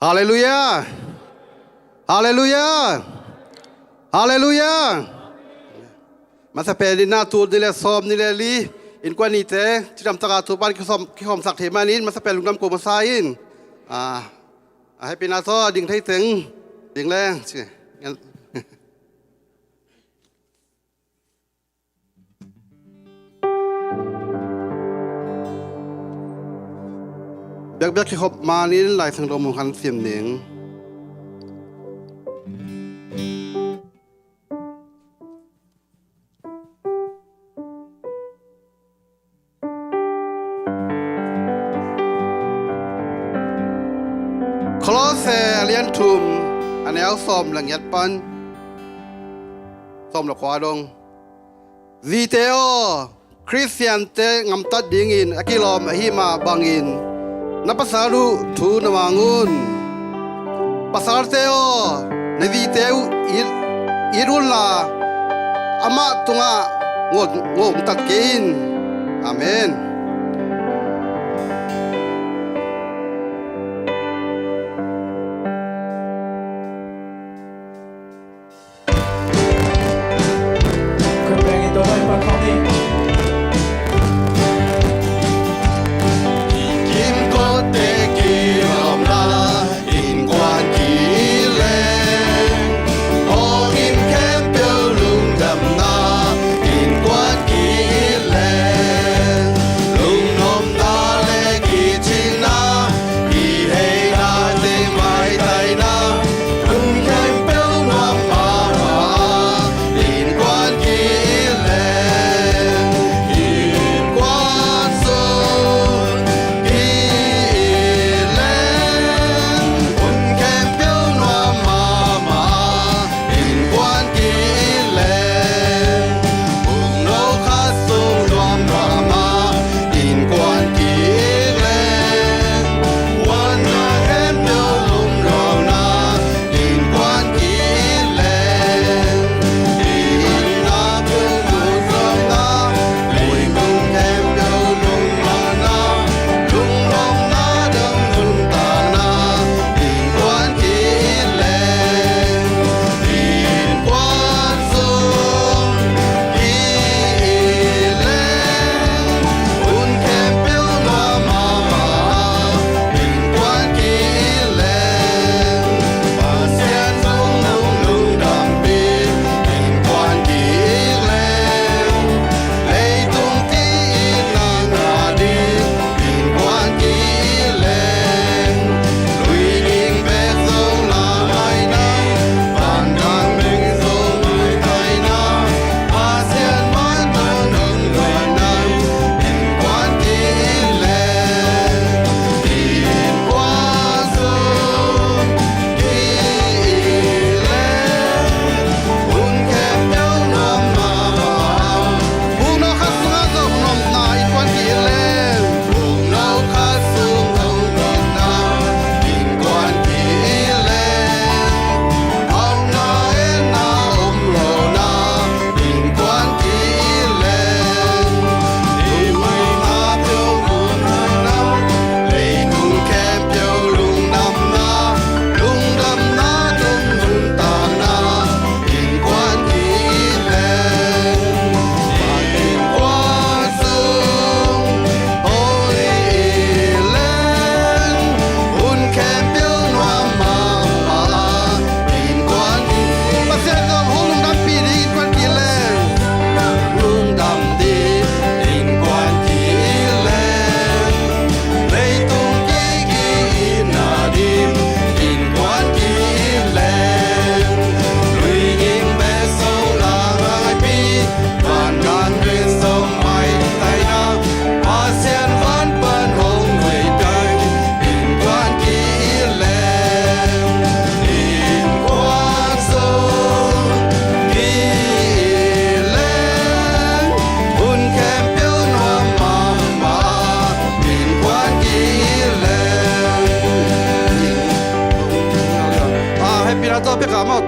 ฮาเลลูยาฮาเลลูยาฮาเลลูยามาสเปดินาตูดิเลซอมนิเลลีอินกวานิเตที่ทำตากาตุบันคิหอมสักเทมานินมาสเปลุงน้ำโกมาซายินให้ปีนาซอดิ่งไทยถึงดิ่งแรงใช่งั้นเบียกคิหอบมานินหลายสังรมของคันเสียมเหนียงคลอเซเลียนทุมอันนี้เอาซ้อมหลังยัดปันซ้อมหลักขวาดงวีเตโอคริสเตียนเตงำตัดดิ่งอินอากิลอมฮิมาบังอินนับภาษาลูทูนวาnguนภาษาเตโอในวีเตโออิรุลลาอามาตุงะงดตัดกินอาเมน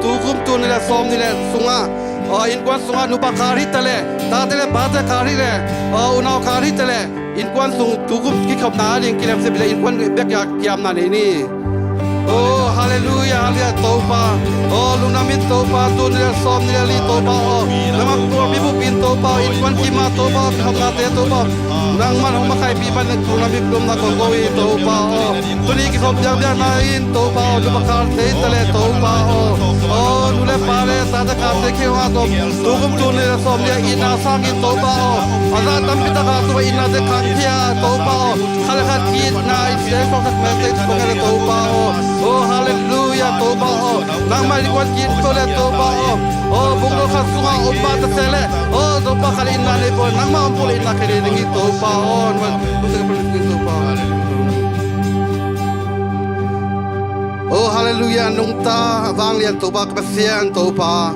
ตูคุมตูนี่แหละซ้อมนี่แหละสุงะอินกวนสุงะนุปคาริตะเลตาเตเลบาตะคาริเลอุณาคาริตะเลอินกวนสุงตูคุมกิขบนาดิงกิเลมเสบิเลอินกวนเบกยากิยามนานี่ Oh hallelujah hallelujah topa oh lunamit topa tu nila som nila li topa oh namak tu bibu pin topa inkwan kima topa hamate topa nang man hong makai pipan ng lunamit lum na kongowi topa oh tuni ki hop jam jam na in topa oh lubakar te tale topa oh nule pare sada ka te kewa to tukum tu nila som nila ina sangin topa oh ada tampita ka tu ina de kantia topa oh kalakat kit na isye kokat message kongele topa oh hallelujah toba oh nang malikwan kin tole toba oh bunglo kasunga umba tasele oh toba kali inna le po nang maampul inna kere dingi toba oh musik perlu toba oh hallelujah nungta bang lian toba kebasian toba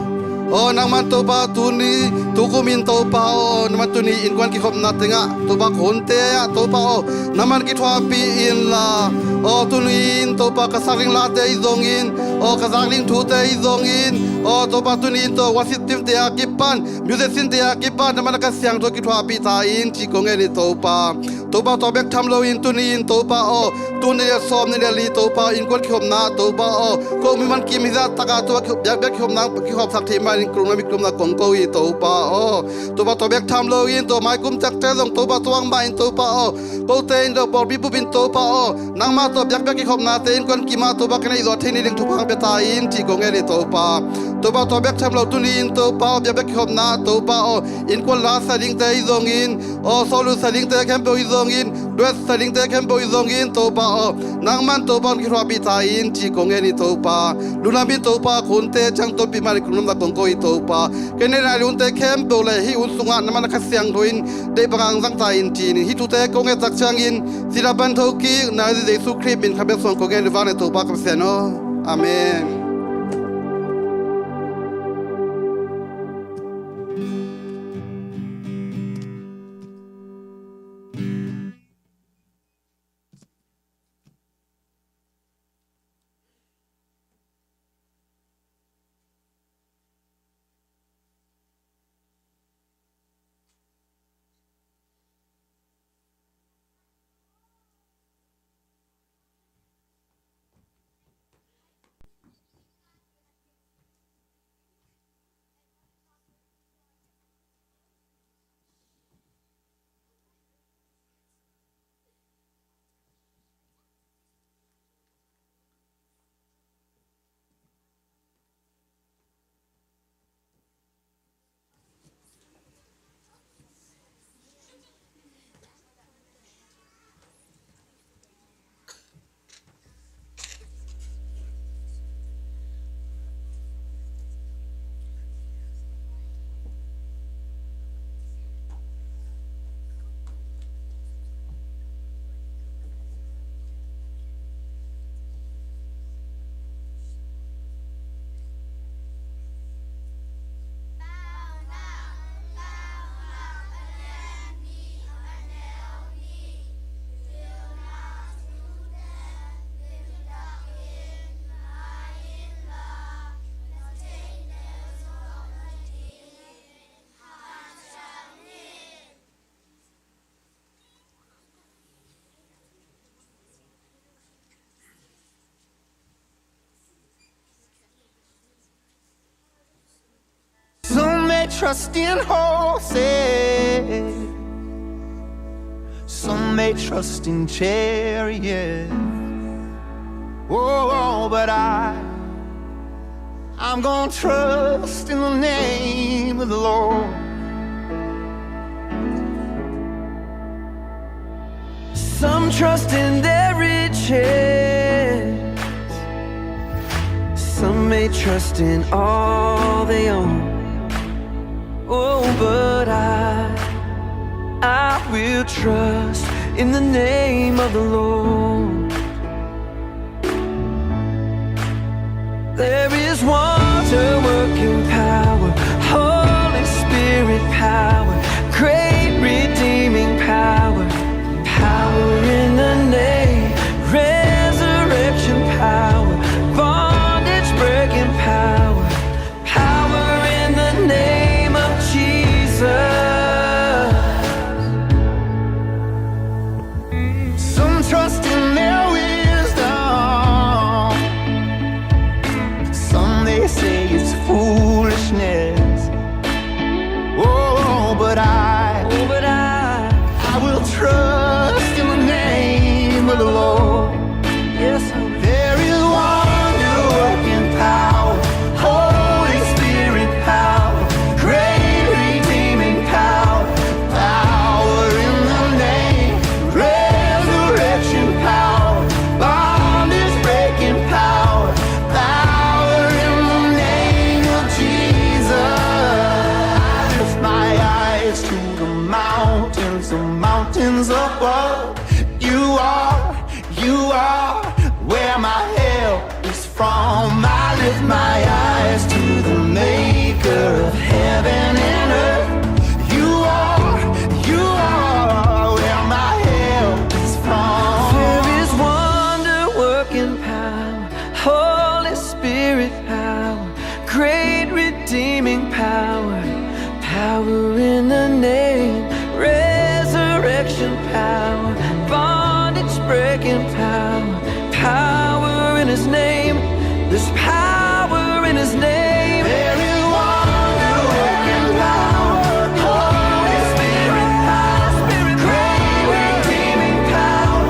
oh nang man toba tuni tukumin toba oh naman tuni inkwan ki khop natinga toba konte ya toba oh naman ki thwapi in la oh tunin toba kasaring la te izongin oh kasaring thu te izongin oh toba tunin to wasitim te akipan musicin te akipan naman ka siang to ki thwapi ta in chi kongeni toba toba to bek thamlo in tunin toba oh tunin som ni li toba inkwan ki khop na toba oh ko mi man ki mi za taka to yak bek khop na ki khop sak thi mai krung na mi krung na kong ko i toba oh toba to bek thamlo in to mai kum chak te long toba tuang mai toba oh ko te in do bor bi bu bin toba oh nang ma to yak bek ki khop na te in kon ki ma toba kana i zo thini ling thu phang be ta in chi ko nge ni toba toba to bek thamlo tunin toba yak bek ki khop na toba oh in kon la sa ding te i zong in oh solu sa ding te kem bo i zong in dress sa ding te kem bo i zong in toba oh nang man toba ki thwa bi ta in chi ko nge ni toba luna bin toba khun te chang to pi ma ni krung na kong ko i toba kene na lun te kem bo le hi un sunga na man ka siang thoin de bangang zang ta in ti ni hi tu te ko nge tak chang in sira ban tho ki na jesu christ bin khabe son ko nge ni va ne toba ka se no amen Trust in horses, some may trust in chariots. Oh, but I'm gonna trust in the name of the Lord. Some trust in their riches, some may trust in all they own. Oh, but I will trust in the name of the Lord. There is wonder working power, Holy Spirit power, great redeeming power, power in the name, resurrection power, bondage breaking power, power in the name of Jesus. Some trust in where my help is from. I lift my eyes to the maker of heaven and earth. You are where my help is from. There is wonder working power, Holy Spirit power, great redeeming power, power in the name, resurrection power, bondage breaking power, power in His name. There's power in His name. There is wonder working power, Holy Spirit power, great redeeming power,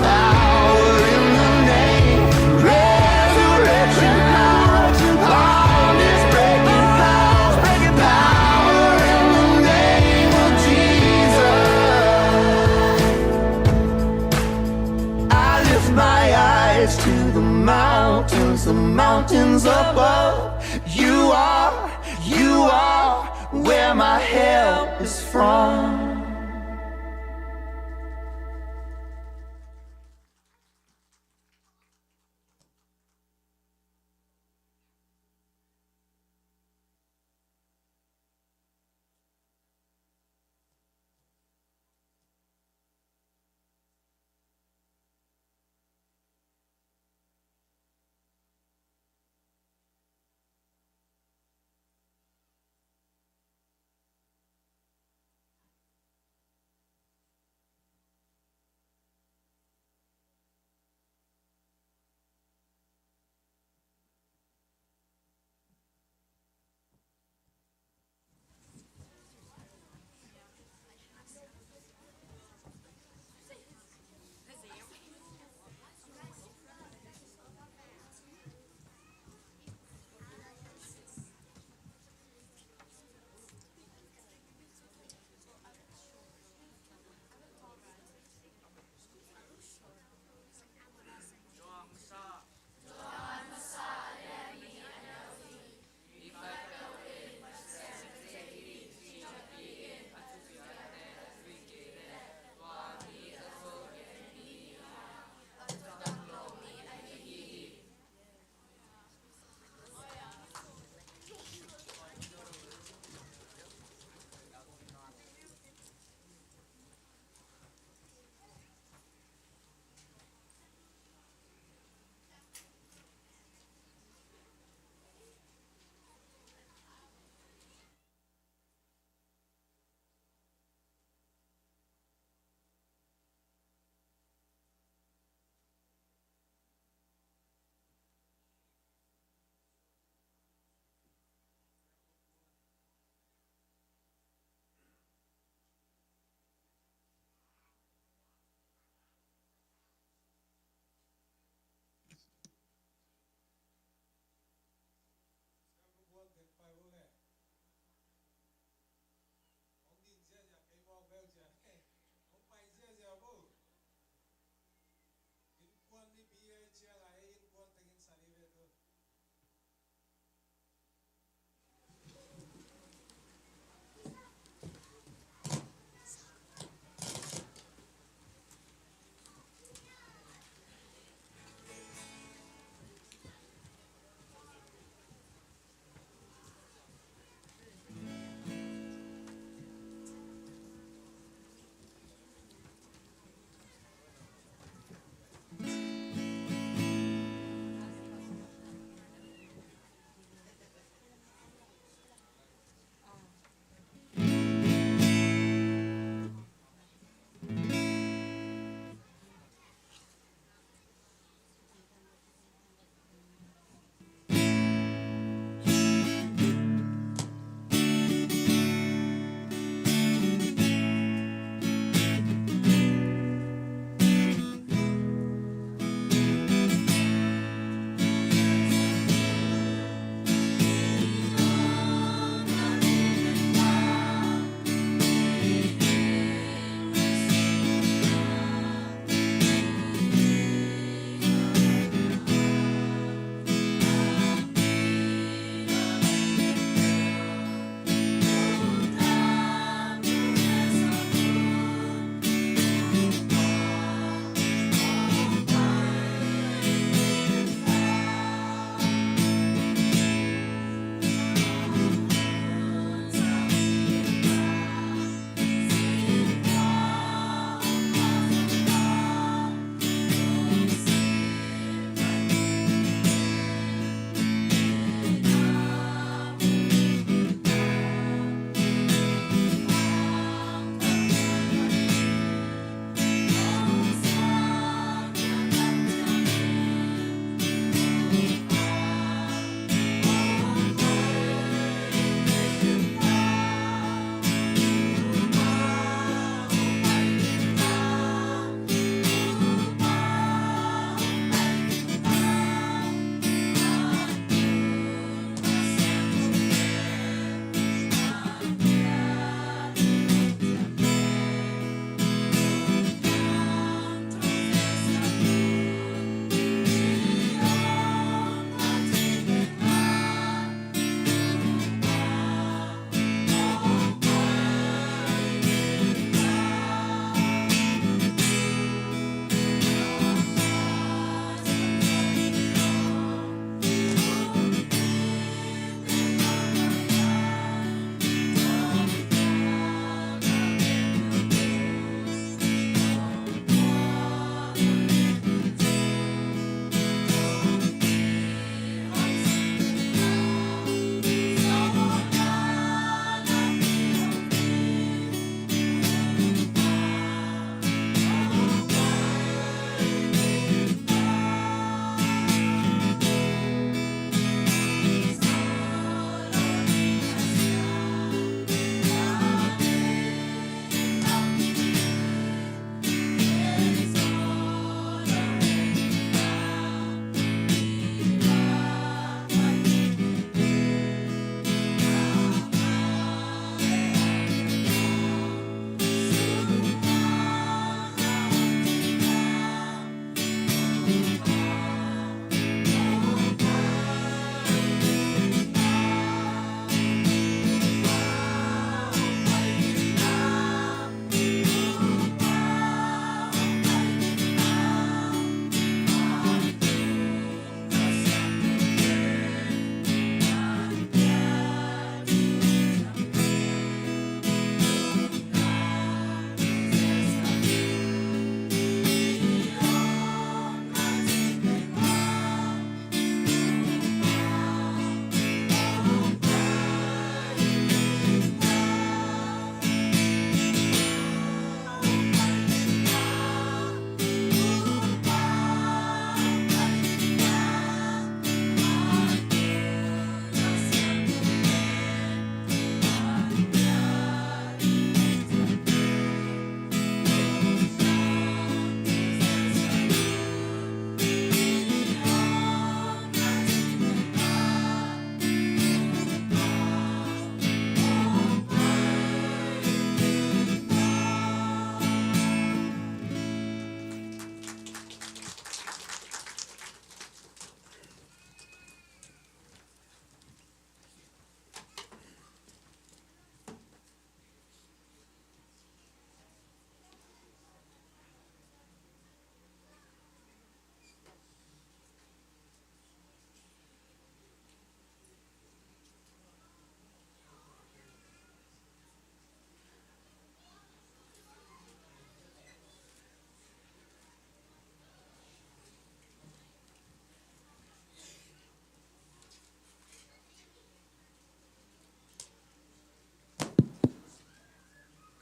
power in the name, resurrection power, bondage breaking power, power in the name of Jesus. I lift my eyes to the mountains above. You are where my help is from.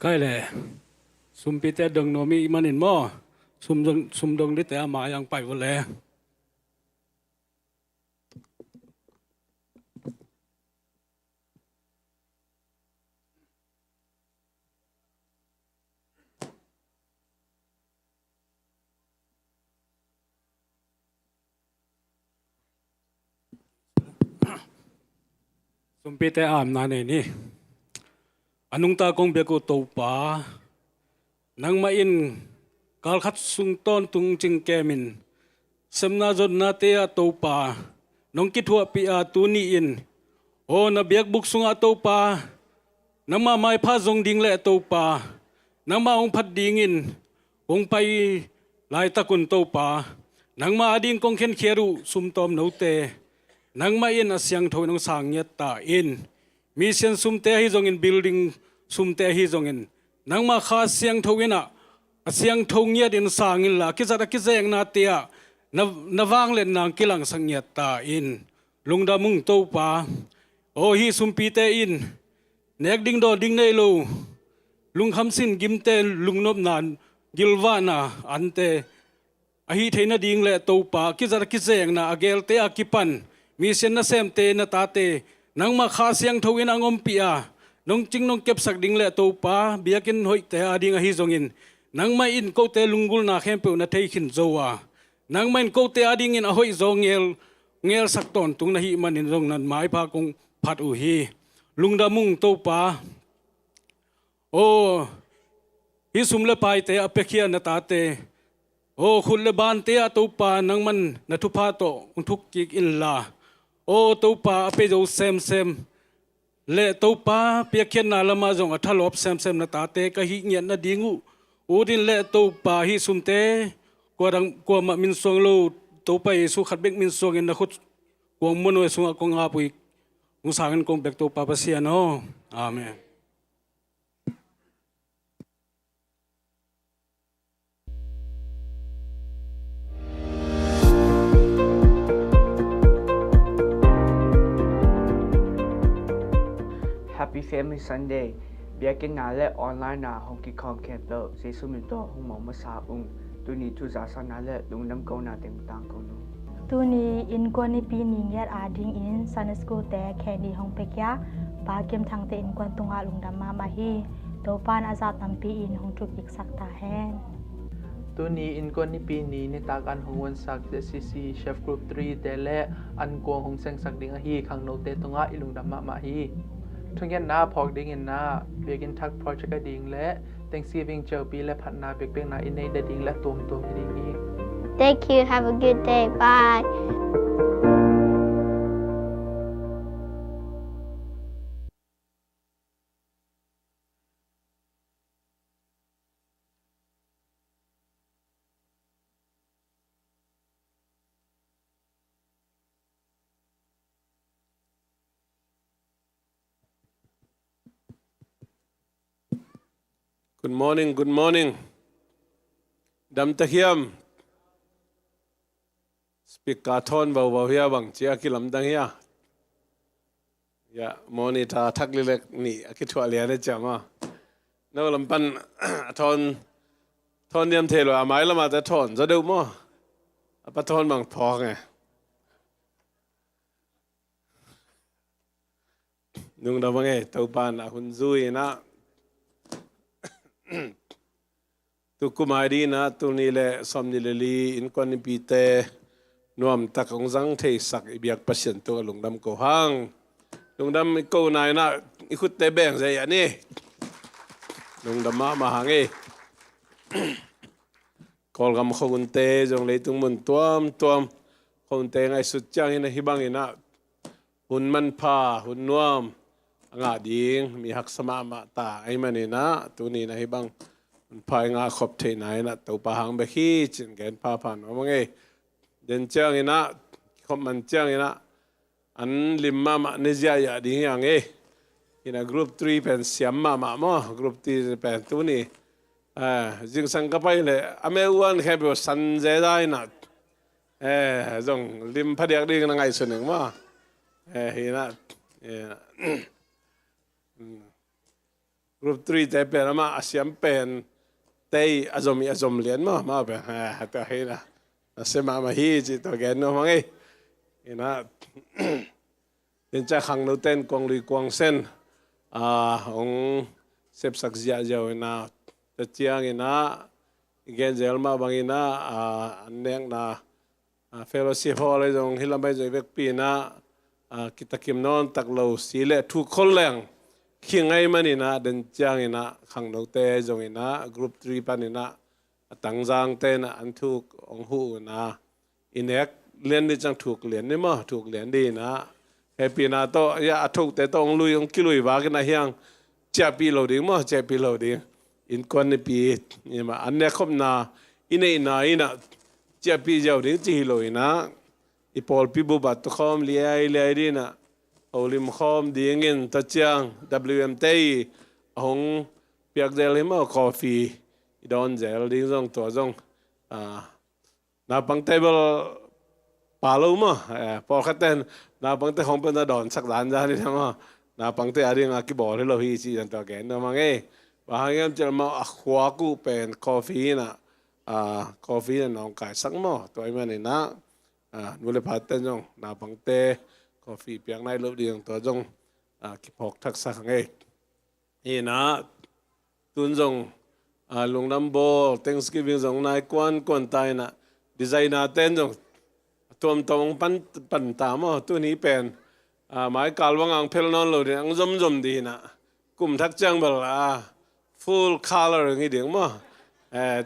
ใกล้เลยสุมปีแต่ดงโนมีมันเห็นมั้สุมดงได้แต่มายังไปวันแล้วสุมปีแต่อามนาเนนี่อันนุงตากงเบียกูโตป่านังมาอินกาลขัดสุงต้นตุงจิงแกมินสมนาจนนาเตียโตป่านงกิดหัวปีอาตูนีอินโอนาเบียกบุกสุงอาโตป่านังมาไม่พาจงดิ่งและโตป่านังมาองพัดดิ่งอินองไปลายตะกุนโตป่านังมาอดิ่งกงเข็นเขียรุสุมตอมนูเตนังมาอินอาเซียงโทนังสางเยตตาอินมีเสียงสุมเตะฮิจงอินบิลดิ้งสุมเตะฮิจงอินนังมาข้าเสียงทวินะเสียงทงเงียดินสางอินละคิดจะคิดเองนาเตียนวางเล่นนางกิลังสังเงียตาอินลุงดามุงโตป่าโอฮิสุมปีเตอินเนกดิ้งโดดิ้งเนลูลุงคำสินกิมเตลุงนบนานกิลวานาอันเตอหิเทนดิ้งเละโตป่าคิดจะคิดเองนาอเกลเตอากิปันมีเสียงนาเซมเตนตาเตนังมาข้าเสียงทวินางอมปีอาน้องจิงน้องเก็บสักดิ่งเละตัวป้าเบียกินหอยแต่อดิ่งอหิจงอินนังมาอินโกเตลุงกุลนาเข้มเปวนาเทขินโจวานังมาอินโกเตอดิ่งอินอหอยจงเงลสักตอนตุงนาหิมันอินจงนั้นหมายพากงพัดอุฮีลุงดามุงตัวป้าโอ้ฮิสุมเลไปเตอเปคียนาตาเตโอ้คุณเลบานเตอตัวป้านังมันนาทุพาโตอุทุกกิกอินลาโอ้ตัวป้าเปโจเซมเละตัวป้าเปียเขียนนาละมาจงอัทลบเซมนาตาเตกะหิเงียนนาดิงูอูดินเละตัวป้าฮิสุมเตกว่ามามินสวงโลตัวไปสุขัดเบกมินสวงอินนะคุดกวงมโนสุงกงอาปุยมุสากันกงเบกตัวป้าภาษาโนอาเมนHappy Family Sunday เบียกินนาและออนไลน์นาฮงกิคองแคมเปอร์เซซุมิโตฮงหมอมาซาอุงตุนีทุจาสนาและลุงน้ำเกานาเต็มต่างกันตุนีอินกวนนิปีนิงยัดอาดิงอินซันสกูแต่แค่ดีฮงเปกยาปาเกมทางเตอินกวนตุงอาลุงดำมาฮีโตปานอาซาตัมปีอินฮงทุกอีกสักตาแฮนตัวนี้อินกวนนิปีนี้ในตาการหงวันสักเจซีซีเชฟกรุ๊ป3แต่และอันกวงหงเซงสักดิ่งฮีขังโนเตตงอาอิลุงดำมาฮีทุกอย่างน่าพอกดิ่งอินน่าเบียกินทักโปรเจกต์ดิ่งและ Thanksgiving เจอปีและพัฒนาเบียกเป็นนาอินในดิ่งและตัวดิ่งอีก Thank you. Have a good day. Bye. Good morning, good morning. Dam tahiam. Speak kathon bau hiya bang chia kilam dang hiya. Ya moni ta thak lilek ni akithwa lia ne chama. No lampan thon niam thelo amai lama ta thon za deu mo. Apa thon bang phok nge. Nung da bang e tau pan a hun zui na. Tu kumai na tu ni le som ni le li INNKUAN NIPI te nuam takong zang thei sak ibiak pasien tu lungdam ko hang lungdam ko nai na ikut te beng zai ani lungdam ma hangi kol gam khon te jong le tung mun tuam khon te ngai sut chang ina hibang ina hun man pha hun nuam anga ding mi hak sama ma ta ai manina tu ni na hibang phai nga khop thei nai na to pa hang be hi chin gen pha phan ma nge den chang ina khop man chang ina an limma ma ne ja ya ding yang e ina group 3 pen siam ma mo group 3 pen tu ni jing sang ka pai le ame wan khe bo san je dai na jong lim phadiak ding na ngai suneng ma hi na group 3 te pen ma asiam pen tei azom lian ma be ta he na sema ma hi chi to gen no mangi ina den cha khang no ten kong li kwang sen ong sep sak zia jaw na ta chiang ina gen zel ma bangina aneng na fellowship hall jong hilam bai joi bek pi na kitakim non tak lo sile thu khol leng khingai manina den chang ina khang no te jong ina group 3 panina tang jang te na an thuk ong hu na inek len ni chang thuk len ni ma thuk len di na happy na to ya thuk te to ong lui ong kilui wa ke na hiang cha pi lo ding mo cha pi lo ding INNKUAN NIPI ni ma an ne khop na ina cha pi jaw ding chi lo ina ipol pi bu bat to khom liai di na olim khom ding in ta chiang WMT hong piak del hima coffee don zel ding jong to jong na pang table palo ma por khaten na pang te hong pen na don sak dan ja ni ma na pang te ari nga ki bol lo hi chi jan to gen no ma nge wa hangem chel ma khwa ku pen coffee na nong kai sak mo to ai ma ni na nu le phat ten jong na pang te coffee piang nai lo ding to jong ki phok thak sa nge ina tun jong lungnam bo Thanksgiving jong nai kwan tai na designer ten jong tom pan ta mo tu ni pen mai kalwang ang phel non lo de ang zom di na kum thak chang bal full color ngi ding mo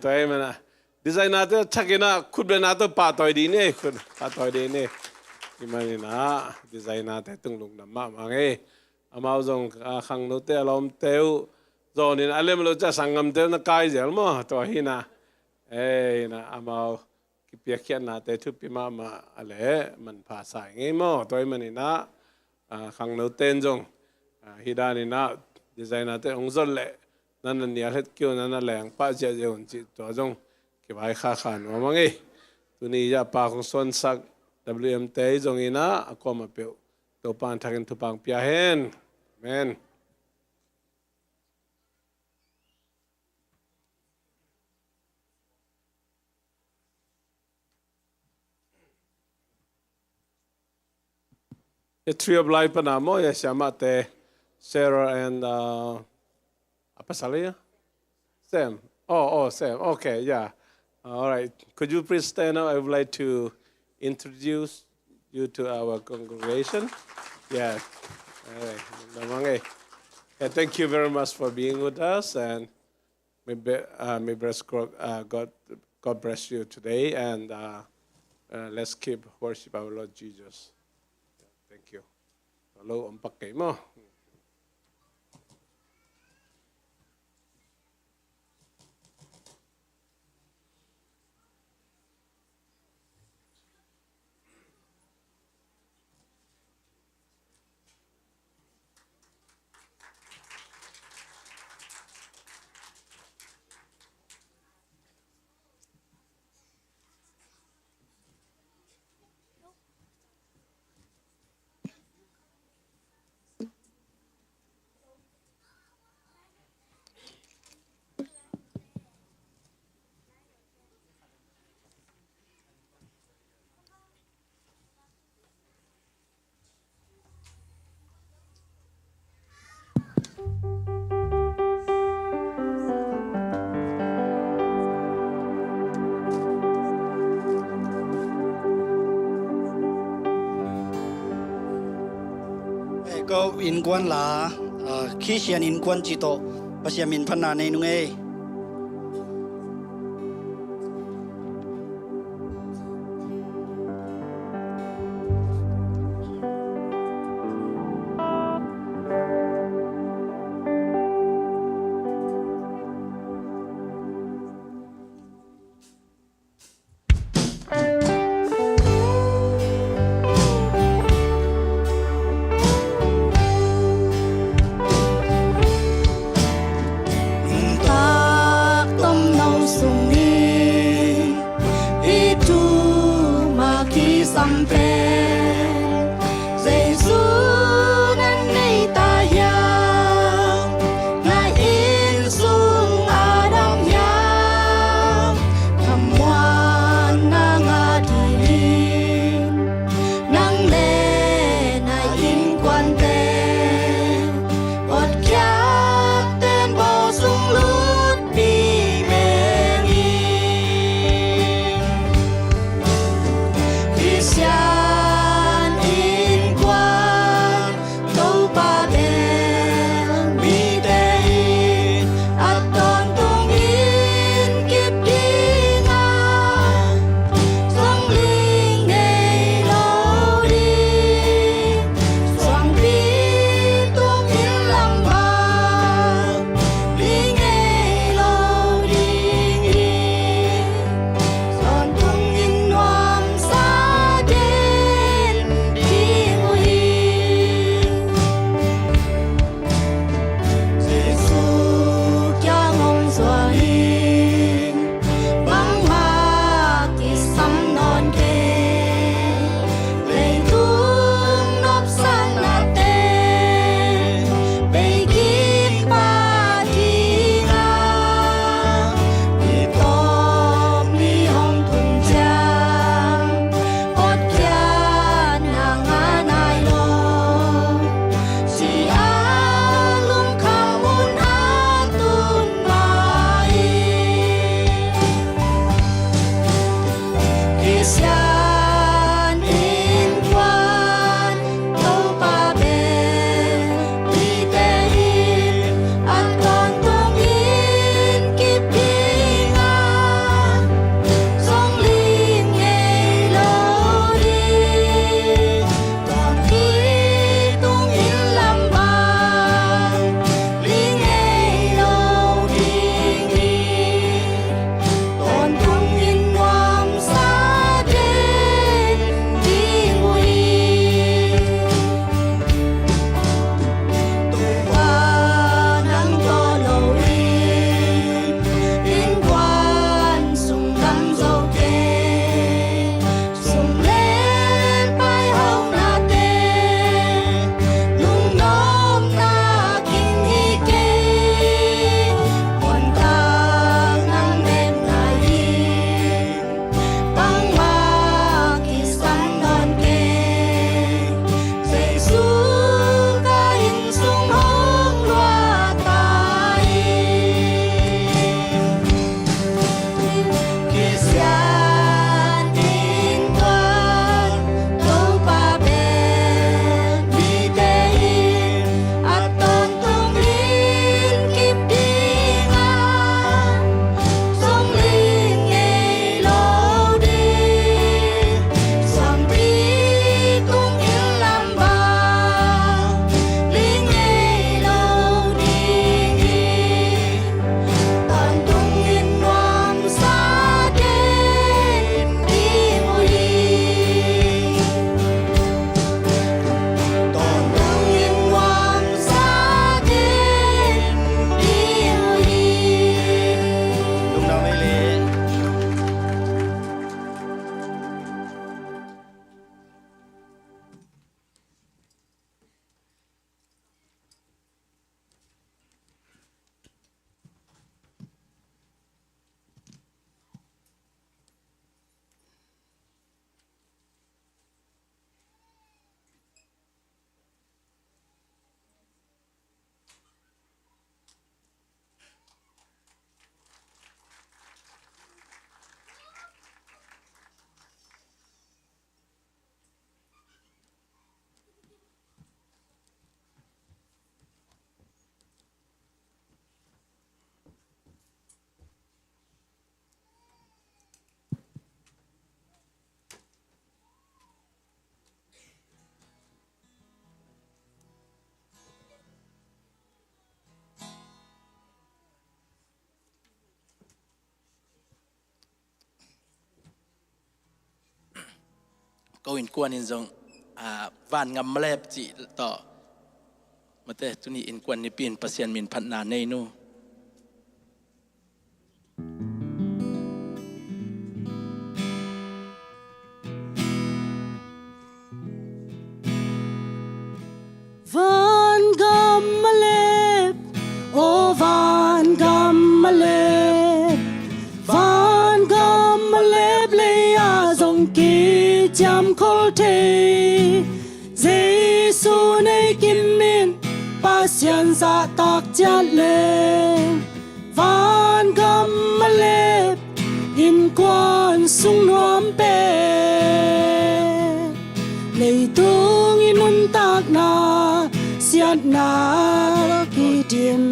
to ai mana designer te thakina khutbe na to pa toy di ne khut pa toy de ne imani na designer te tung lung nam ma nge amao jong khang no te lom teu zon in alem lo cha sangam te na kai zel mo to hi na na amao ki pia khian na te thu pi ma ale man pha sai nge mo toy mani na khang no ten jong hi da ni na designer te ong zon le nan ni het kyo nan leng pa je jon chi to jong ki bai kha khan ma nge tu ni ya pa khong son sak WMT jong ina akoma pe to pan thakin tu pang pia hen amen the tree of life panamo ya shamate Sarah and apa salia Sam Sam okay yeah all right could you please stand up I would like to introduce you to our congregation. Yeah. All right. Thank you very much for being with us, and may bless God God bless you today, and let's keep worship our Lord Jesus. Thank you. Hello, ông Bắc Kỳ mo. Có in quan là khi xem in quan chỉ tổ và xem in phần nào này nung ấy. Hãy subscribe câu in quan in dòng van ngầm lép chỉ tỏ mà thế tu ni in quan ni pin pasien min phan na nei nu Van gammalep, oh van gammalep, van gammalep leya zong ki jam khol the, Giêsu nay kim min pasien za tak chat le, van gammalep in quan sung nuam pe, lei tung in un tak na. Siat na ki dim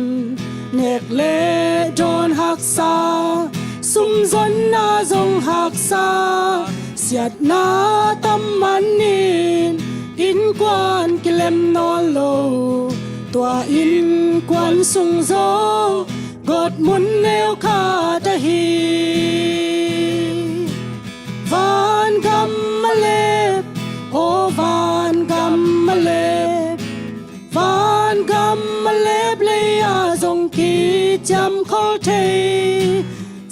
nek le don hak sa sum zon na zong hak sa siat na tam manin in quan kilem non lo tua in quan sung zo god mun neo kha ta hi van gam malep o van gam malep van gammalep leya zong ki jam khol the,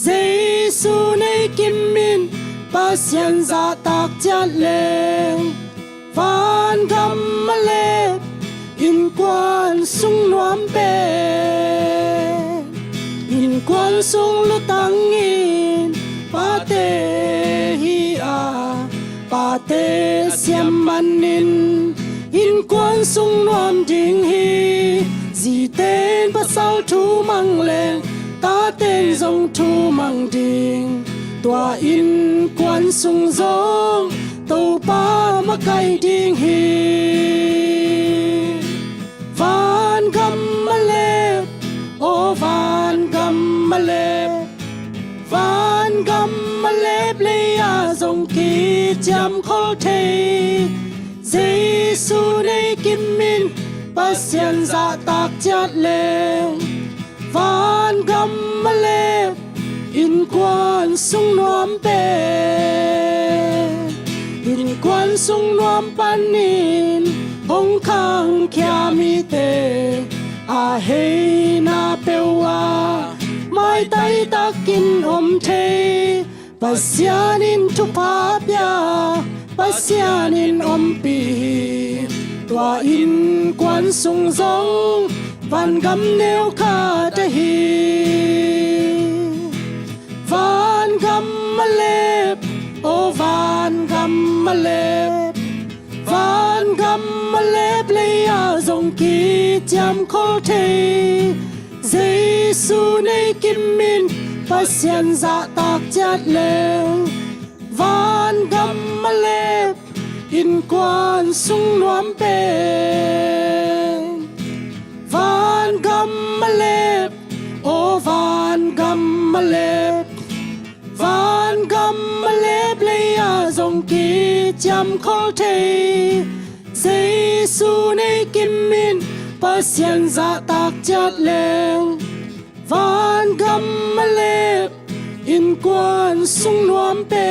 Giêsu nay kim min pasien za tak chat le, van gammalep in quan sung nuam pe, in quan sung lu tang in pa te hi a pa te siam manin. In quan sung nuam ding hi Di tên bắt sao thu mang lên Ta tên dòng thu mang ding Tua in quan sung dong Tàu pa ma kai ding hi Van gam ma lep Oh van gam ma lep Van gam ma lep leya dòng ki jam khol the Giêsu nay kim min pasien za tak chat le van gam ma lep in quan sung nuam pe in quan sung nuam panin hong khang kya mi te a hey na pewa mai tai takin om the pasianin tu pa pya pasianin ompi tua in quan sung dong van gam neo kha ta hi van gam ma lep oh van gam ma lep van gam ma lep leya zong ki jam khol the Giêsu nay kim min pasien za tak chat le van gam ma lep in quan sung nuam pe van gam ma lep oh van gam ma lep van gam ma lep leya zong ki jam khol the Giêsu nay kim min pasien za tak chat le van gam ma lep in quan sung nuam pe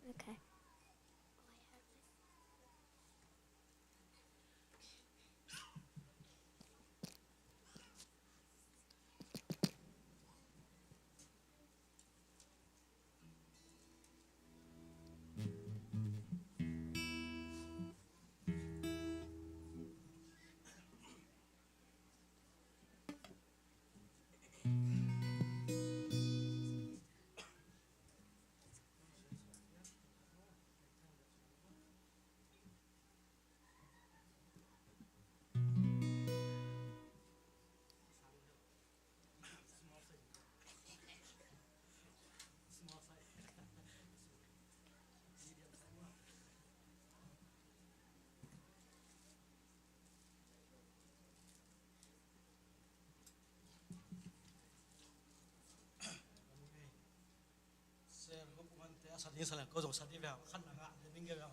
Okay. สัตว์นี้สลัดก็ส่งสัตว์ที่แบบขั้นหนังอ่ะนิ่งๆแบบ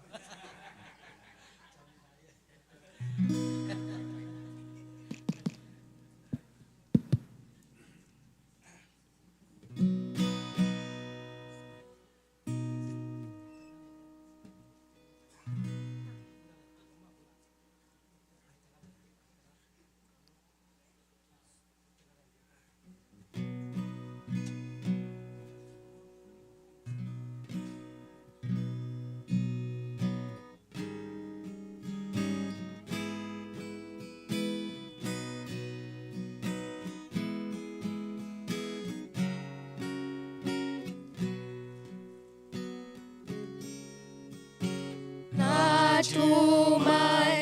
Chu man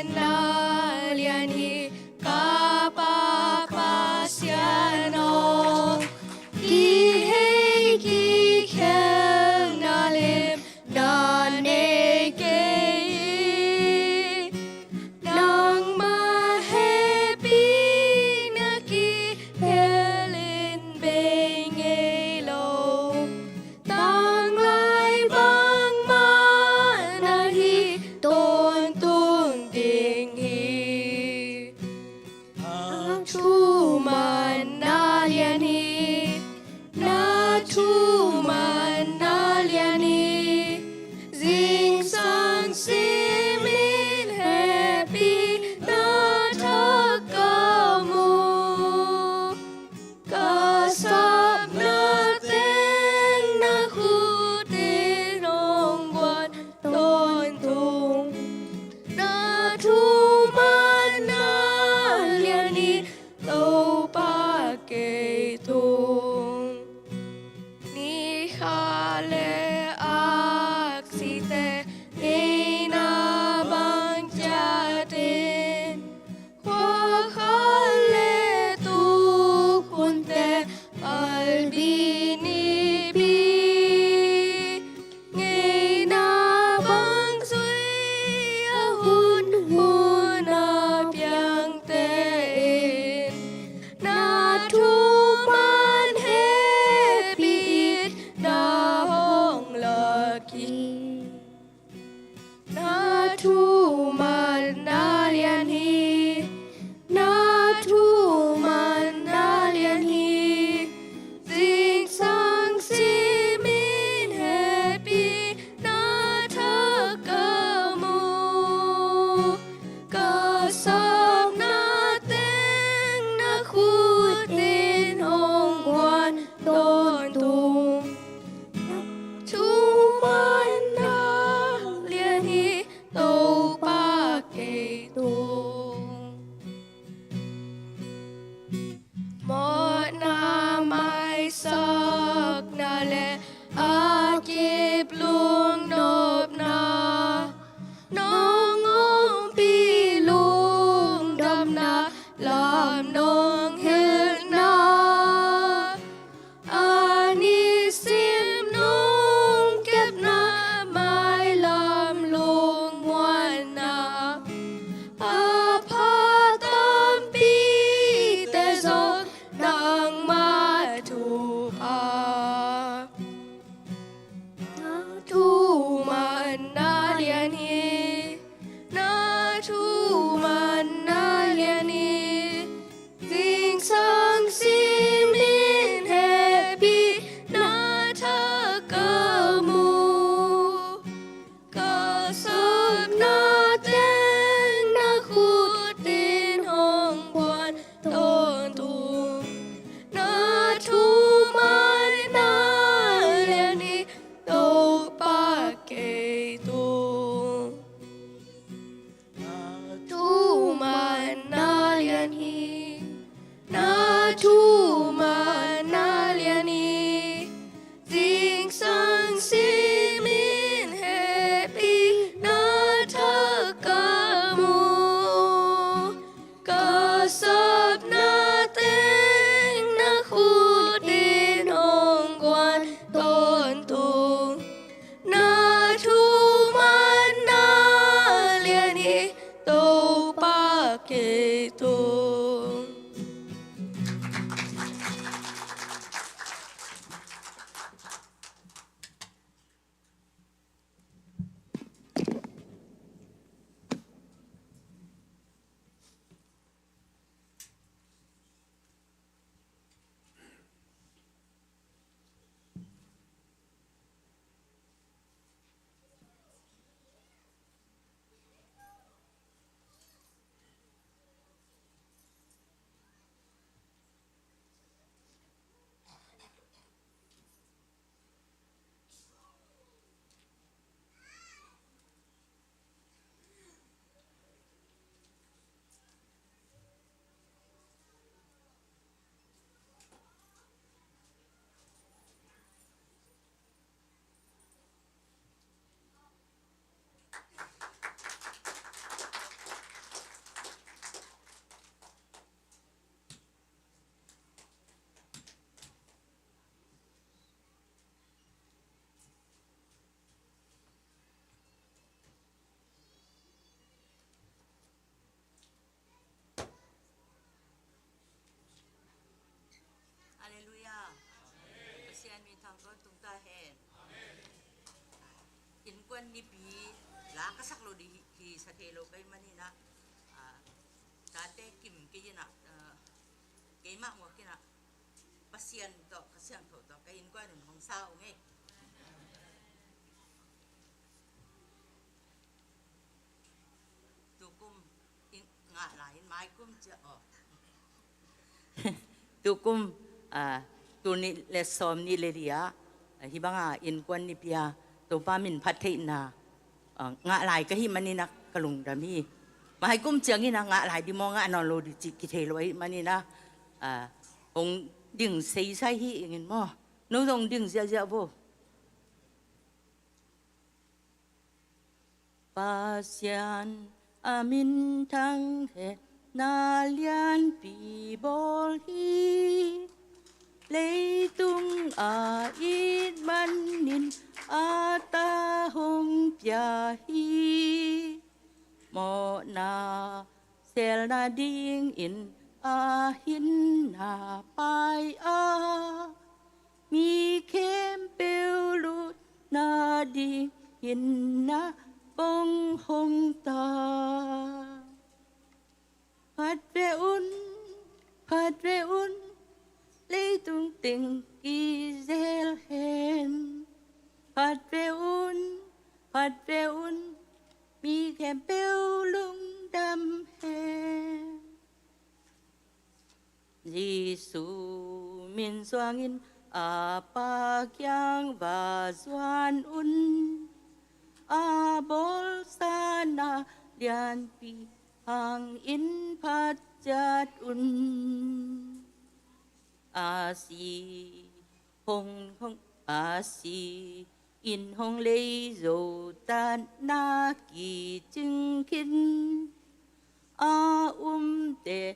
nipi la kasaklo di hi sa telo kay manina dati kim kaya na kay ma mo kina pasyan to kay inkwan nun hong sao ngay tukum nga lain mai kum cha tukum tu ni lesom ni leria hibanga inkwan nipia to pamin pathina nga lai ka hi manina kalung dami mai kum chiang ina nga lai di mo nga no lo di ki the loi manina hong ding sei sai hi ingin mo no dong ding sia sia bo pasyan amin thang he na lian pi bol hi lấy tung ít man nín ta hong pia hi mo na sel na ding in hin na pai mi kem bêu lu na ding in na bông hong ta phát về un lấy tung tình kỳ zel hen phát về un mi kèm bêu lung đam hen Giêsu min xoang in pa kyang và doan un bol sana lian pi hang in pat jat un si hong si in hong lei zo tan na ki chứng kiến te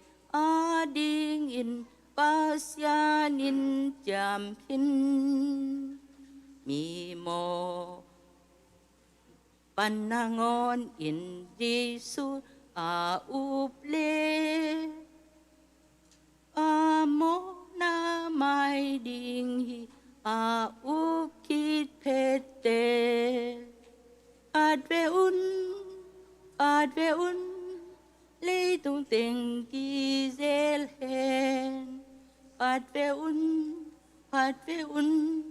ding in pasyan in jam kin mi mo panangon in Giêsu up le mo na mai ding hi up kit pete ad ve un lấy tung tình kỳ zel hen ad ve un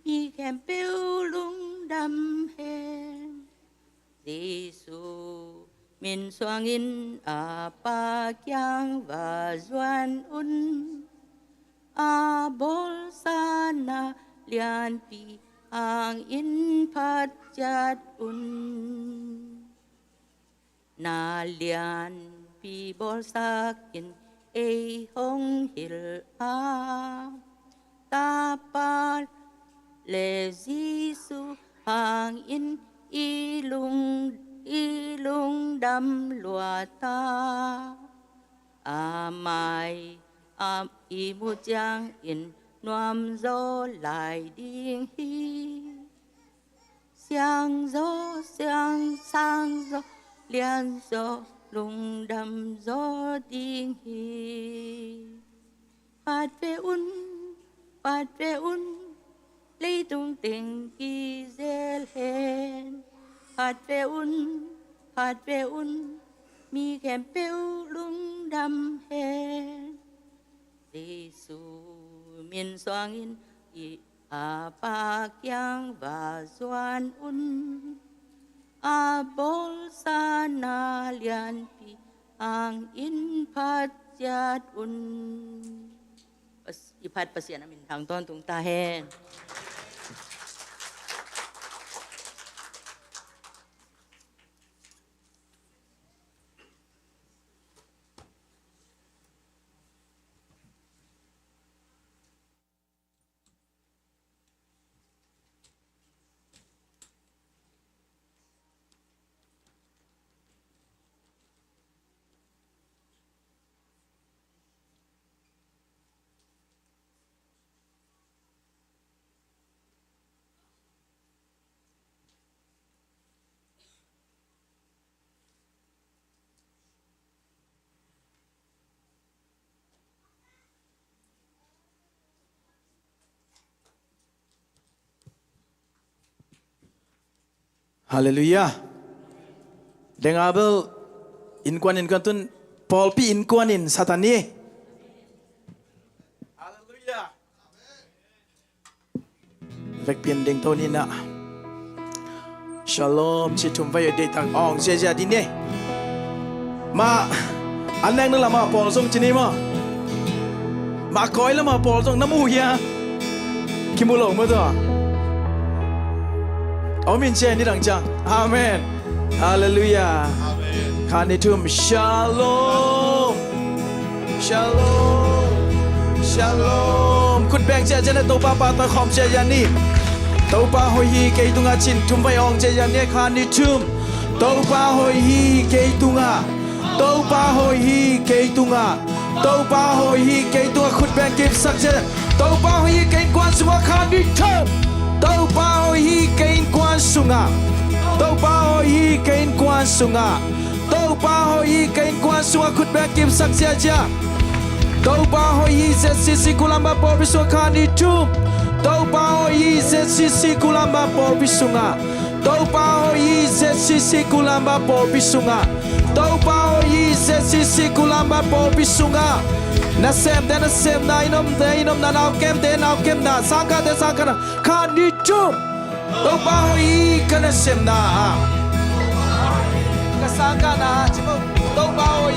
mi kèm bêu lung đam hen Giêsu min xoang in pa kyang và doan un bol sana lian pi hang in pat jat un na lian pi bol sakin hong hil ta pa le Giêsu hang in ilung đam lùa ta mai mu chang in nuam gió lại điên hi sang gió liên gió lung đam gió điên hi phát về un lấy tung tình kỳ zel hen phát về un mi kèm bêu lung đam hen Giêsu min xoang in pa kyang và doan un bol sana lian pi ang in pat jat un ipat pasyan amin thang ton tung ta hen Haleluya. Dengabel inkwan tun Paupi inkwanin satani. Haleluya. Vek pian deng toni na. Shalom chitum vai de tang ong jeja dine. Ma aneng na lama Paul song chini ma. Ma koi lama Paul song namu ya. Kimulong mo to. Amin chen ni dang chang. Amen. Hallelujah. Amen. Kanitum shalom. Shalom. Shalom. Kut beng chen chen to pa pa ta khom chen ya ni. To pa hoi hi ke tunga chin tum vai ong chen ya ni kanitum. To pa hoi hi ke tunga. To pa hoi hi ke tunga. To pa hoi hi ke tunga kut beng kip sak chen. To pa hoi hi ke kwan suwa kanitum. Tâu bao hi kein quan sunga Tâu bao hi kein quan sunga Tâu bao hi kein quan sunga khut be kim sak sia cha Tâu bao hi zcccolumbus por biswa khani tum Tâu bao hi zcccolumbus por bisunga Tâu bao hi zcccolumbus por bisunga Tâu bao hi zcccolumbus por bisunga na sem na inom na naw kem na sangka na khani chum to ba hoi kana sem na ka sangka na chimo to ba hoi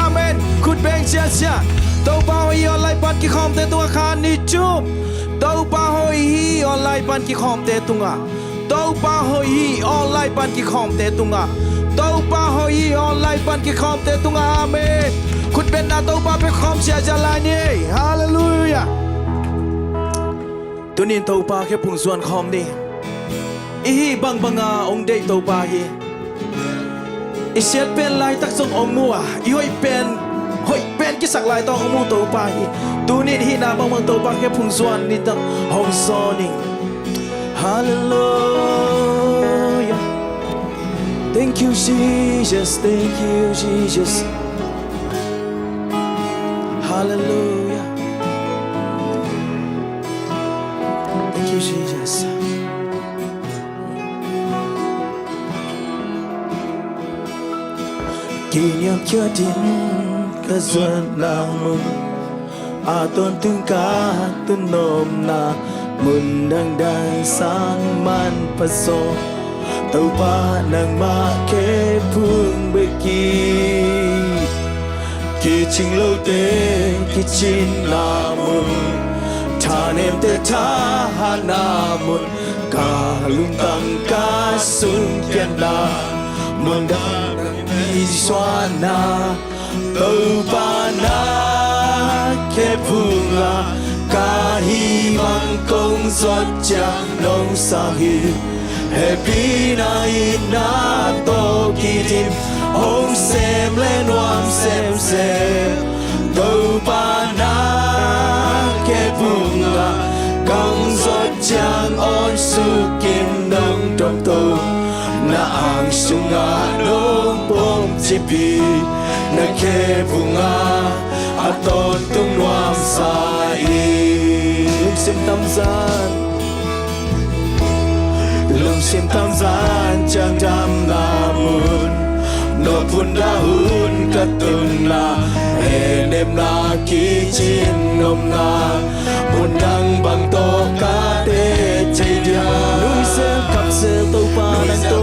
amen khut beng sia sia to ba hoi online pan ki khom te tunga khani chum to ba hoi online pan ki khom te tunga to ba hoi online pan ki khom te tunga to ba hoi online pan ki khom te tunga amenคุณเป็นนาโตบาเป็นคอมเชียจาลานี่ฮาเลลูยาตัวนี้โตบาแค่พุ่งส่วนคอมนี่อีบังบังองเดโตบาฮีอีเสียเป็นลายตักส่งองมัวอีห้อยเป็นกิสักลายต้ององมัวโตบาฮีตัวนี้ฮีนาบังบังโตบาแค่พุ่งส่วนนี่ตั้งห้องซอนี่ฮาเลลูยา Thank you Jesus Thank you Jesus Hallelujah. Thank you, Jesus. Kỷ niệm chưa tin cả xuân là mừng tôn tương cá tương nôm na mừng đang sang man phát so tàu ba nàng ma kế phương bê kỳ Ki ching lo te ki chin na mun tha nem te tha ha na mun ka lung tang ka sun kian na mun da ni swa na to pa na ke punga ka hi mang kong sot chang nong sa hi happy na ina to ki tim Hong xem lên oam xem Tâu ba na ke bunga Kang giọt chang on su kim nông trong tâu Na ang sunga nông bom chipi Na ke bunga Aton tung oam sa i Lung xem tam gian Lung xem tam gian Chang tam na mun No pun dahun katun na Enem na kichin nom na Mundang bang to kate chay dia Nui sel kap sel tau pa lang to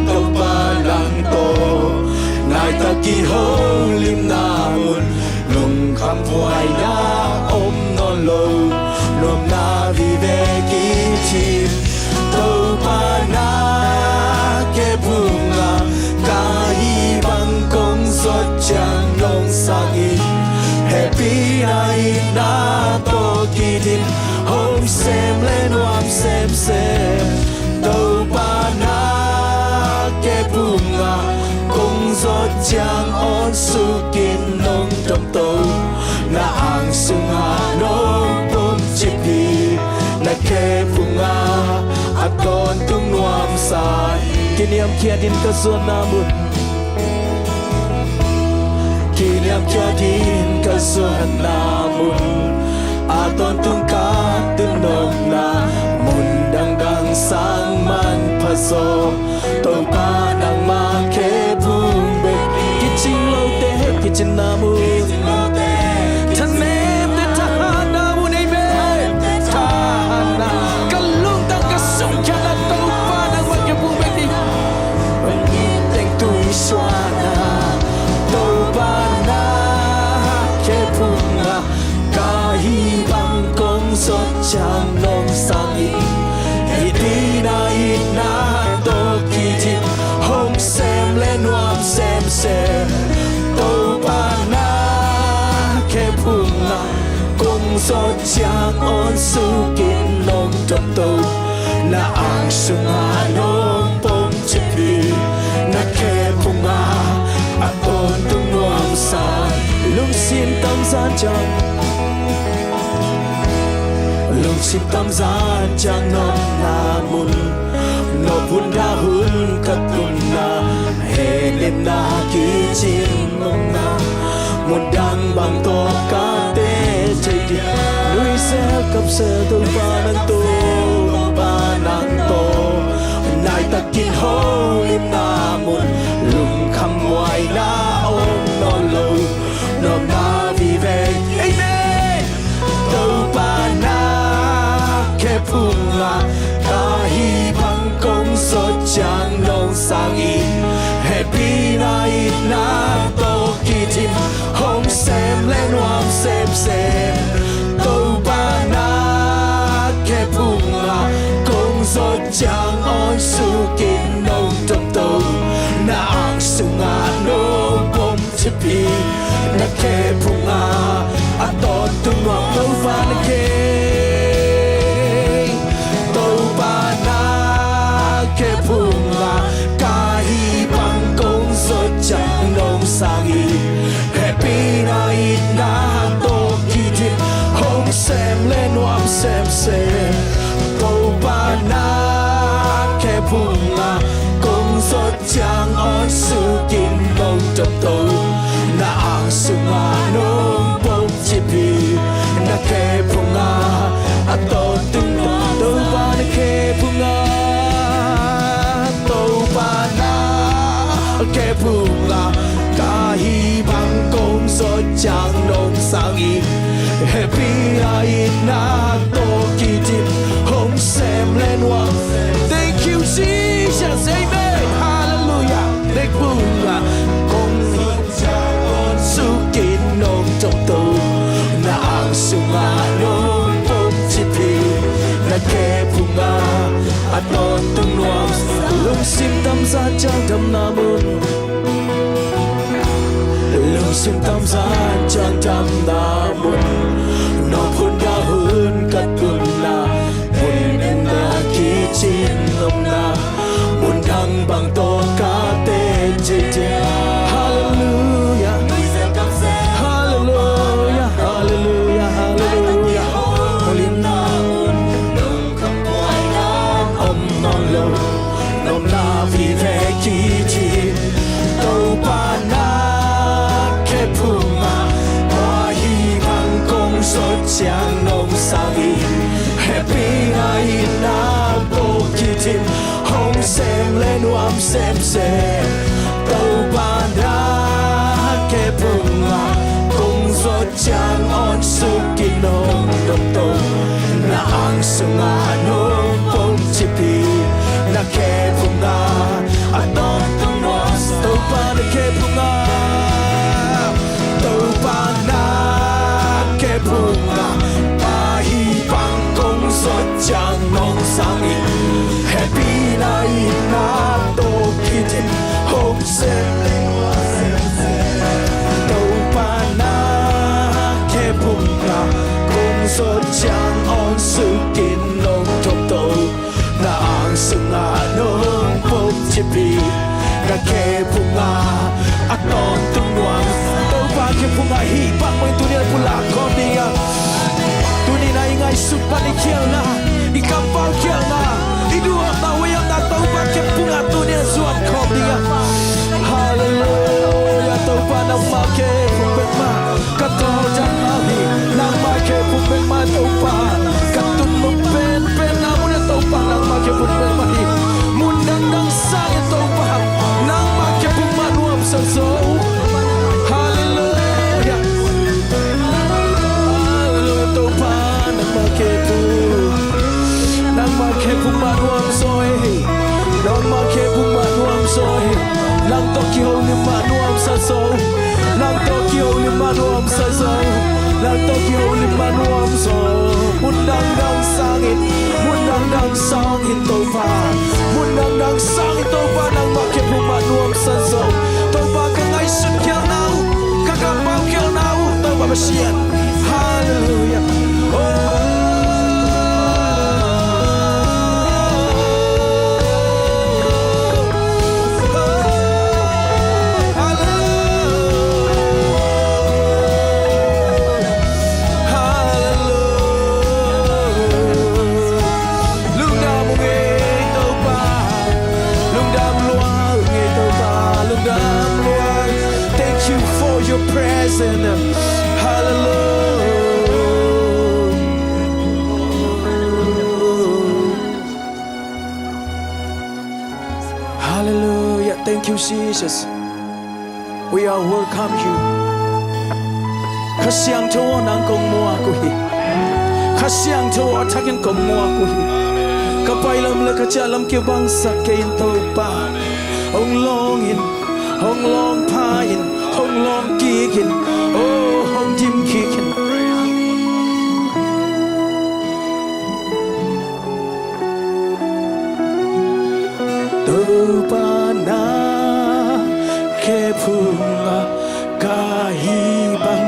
Tau pa lang to Nai ta ki ho lim na mun Nung kham hoài na om non lâu Nom na vi ve kichin Tau pa na ke bunga Kahi bang kong sot chang nong sagi Happy night na to kitin Home sem lên wam sem Tau pa na ke bunga Kong sot chang on su kin nong trong tàu Na ang sunga nong bom chipi Na ke bunga Aton tung wam sai Kỷ niệm kia tin cơ xuân namun Kỷ niệm kia tin cơ xuân namun Aton tung cá tương nồng na Mun đang sang man so tàu pa nang ma ke phung bek kitching lo te kitchen na mu thân em te ta na mu nei be ta na kalung tang ka sung cha na tàu pa nang ma ke phung bek ni teng tu swa na tàu pa na ke phung na ka hi bang kong sot chang nong sang i đi na to kỳ thị hồng xem lên hoa xem tàu ba na khe phung na cùng gió chang ôn su kín nông trong tàu na ang sung hà nông bông chip đi na khe phung na a tôn tung nuông sa lung xin tâm gian chẳng lung xin tâm gian chẳng non na mun no pun da hun katun na he lim na ki chin mong na mun dang bang to ka te chei di lui se kap se tu pa nang to pa nang to nai ta kin ho lim na mun lung kham wai na om no lo no na vi ve amen to pa na ke phung la ka hi bang kong so chang nong sang i happy night na to ki tim home xem lên hoa xem to ba na ke phung la kong so chang on su kin nong trong tàu na ang sung a no bom chipi na ke phung a ton tung ngọc tàu pha na ke ke phung la ka hi bang kong so chang nong sang i happy night na to ki tim home xem lên hoa xem tàu ba na ke phung la kong so chang on su kin nong trong tàu na ang sung a nong bông chipi na ke phung a to tung tàu ba na ke phung ke phung la ka hi bang kong so chang nong sang i happy night na to ki tim home xem lên hoa thank you Jesus amen hallelujah ke phung la kong hi chang on su kin nong trong tàu na ang sung a nong bông chipi na ke phung a ton tung nuam lung sim tâm za chang tham na mun lung sim tâm za chang tham na mun no phun da hun kat kun na mun en na ki chin nom na mun dang bang to ka te je je hallelujah hallelujah hallelujah hallelujah hallelujah om non lo nom na vi ve ki chi to pa na ke phung ma wa hi bang kong so chang nong sang i happy night na to ki tim hong xem lên nuam xem to pa na ke phung ma kong so chang on su ki nong dom to na ang sung a nong bông chipi na ke phung a ton tung no to pa na ke phung a to pa na ke phung a pa hi bang kong so chang nong sang i happy night na to ki tim home xem lên hoa to pa na ke phung a kong so chang on su kin nong trong tàu na ang sung a nong bông chipi na ke phung a ton tung nuang tàu pa ke phung a hi bang mai tu ni pula ko dia tu ni na ingai su pa ni kiang na i kam pau kiang na i du na we na tàu pa ke phung a tu ni zuat ko dia hallelujah tàu pa na ma ke phung bet ma ka to jang na hi na ma ke phung bet ma tàu pa ka tun mo pen na mo na tàu pa na ma ke phung bet ma hi mun dang nang ma ke pu ma nuam soi nang to ki ho ni ma nuam sa so nang to ki ho ni ma nuam sa so nang to ki ho ni ma nuam so mun dang dang sang in to pa mun dang dang sang in to pa nang ma ke pu ma nuam sa so to pa ka ngai sun kya nau ka ka pa kya nau to pa ba sian hallelujah Hallelujah. Thank you, Jesus. We are welcome you. Kasiang tuwa nang kong mua kuhi. Kasiang tuwa takin kong mua kuhi. Kapailam le kachalam ke bangsa ke into pa. Hong long pain, hong long kikin. Oh, hong dim kikin. Tupana ke punga kahibang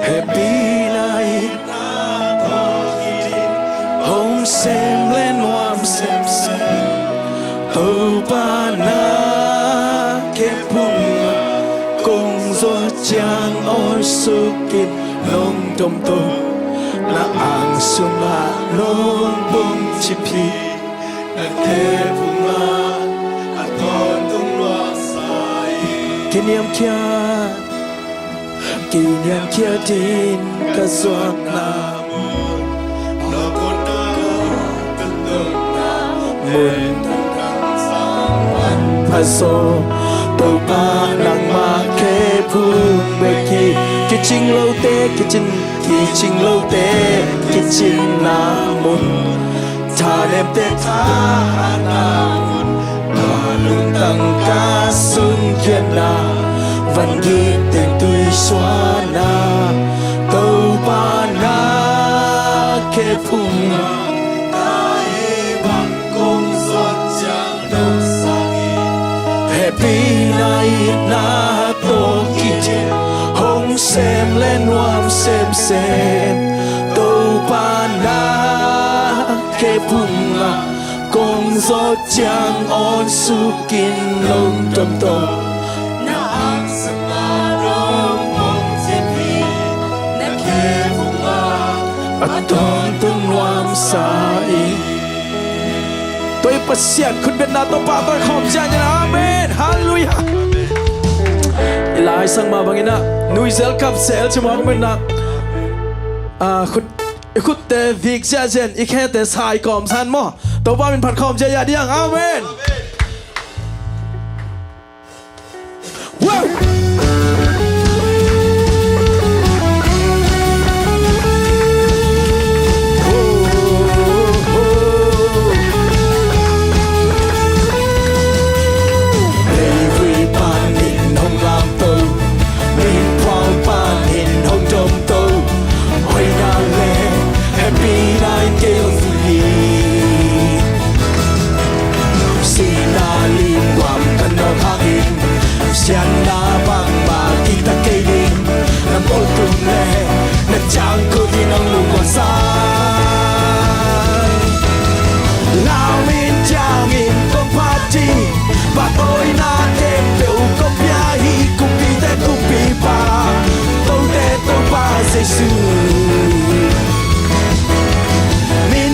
happy night home sem len wam sem sem Tupana ke punga kong zo chang or sukin nong tom tom na ang sunga nong bong chipi na ke punga aton tung luang sai kiniam kia tin ka suak na no kona tung na mun paso to pa nang ma ke pu me ki ching lo te ching lo te ching na mun ta nem te ta na mun ta lung tang ka sun kian na van gi te tui xóa na to pa na ke pu happy night na to kit hong sem len wam sem sem to pa na ke punga kong zo chang on su kin long tom tom na ang sama rong mong pi na ke punga aton tung wam sai tôi pasian khun bet na to pa tôi khom jan amen hallelujah ilai sang ma bangina nui zel kap sel chuma men na khut te vik ja jen ikhe te sai kom san mo to ba min phat khom ja ya diang amen wow sian na bang ma kita kailing na bol tum le na chang ko din ang lupa sai lao min chang in con party ba tôi na tem biểu con bia hi cùng đi te cùng bi ba tôi te tôi ba giê xu min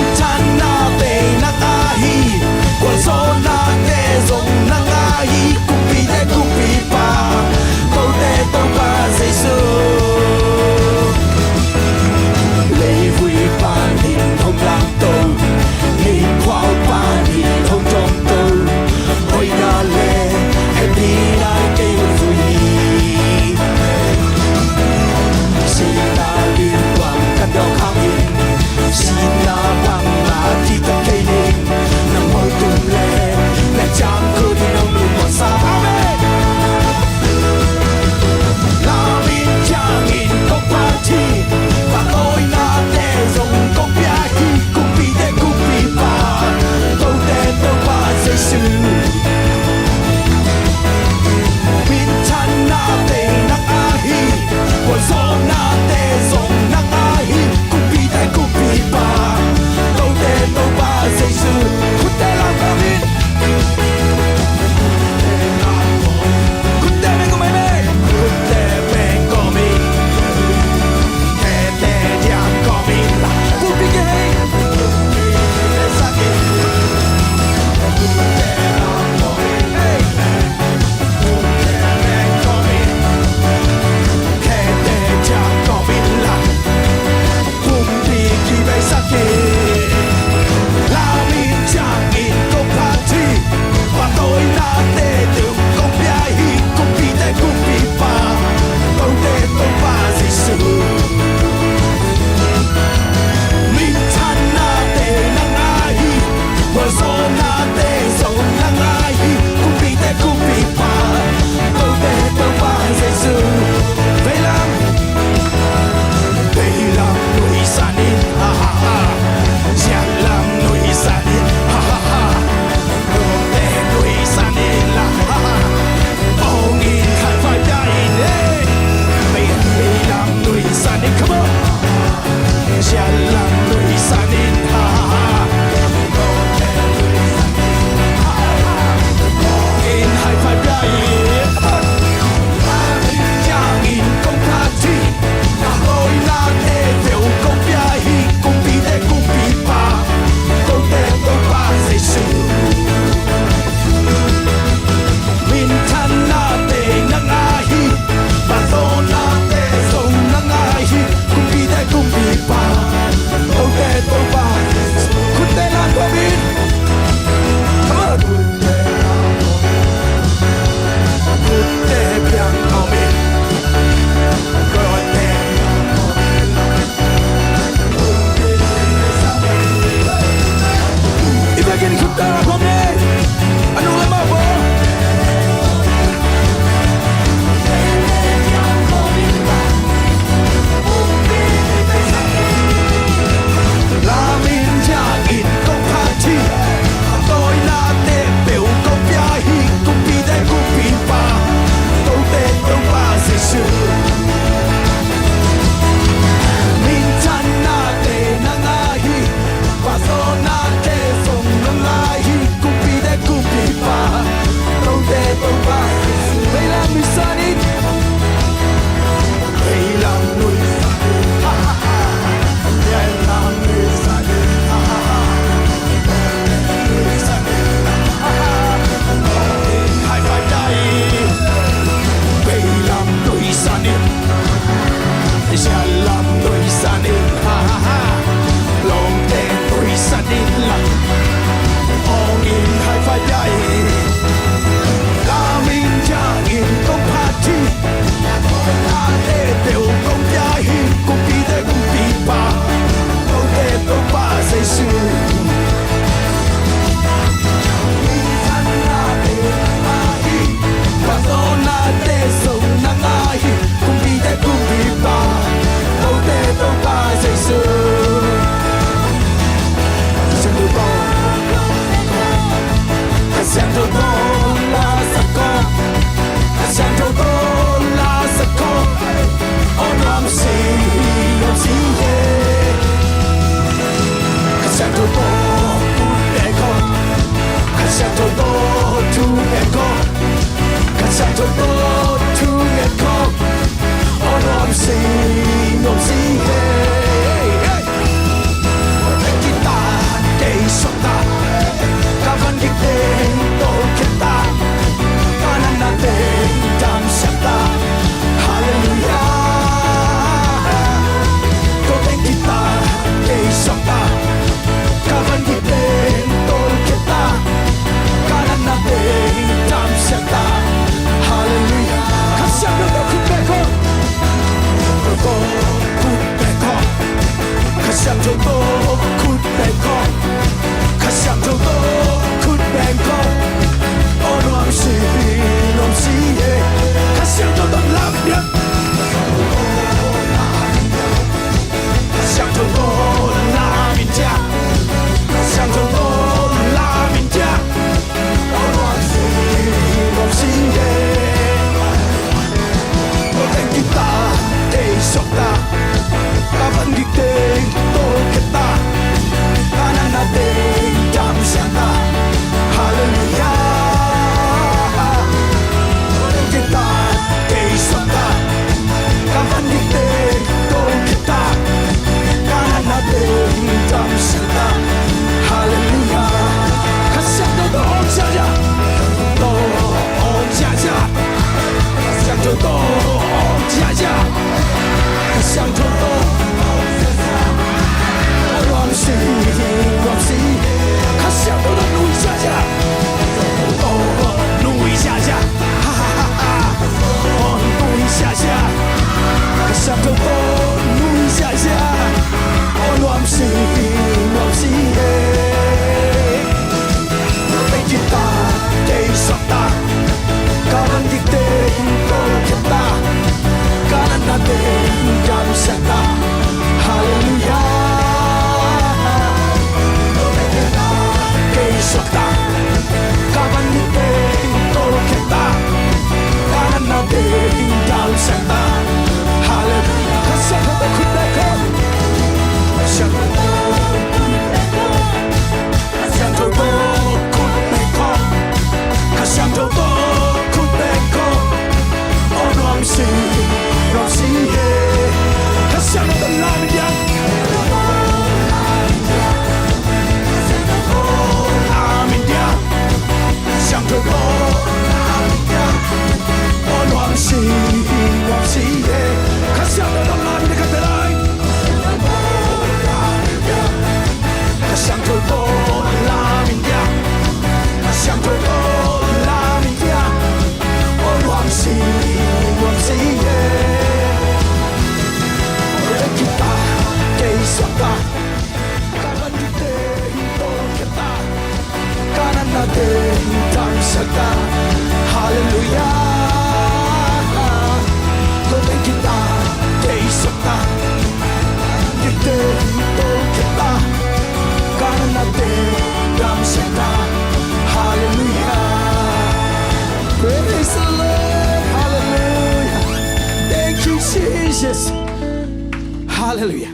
Hallelujah.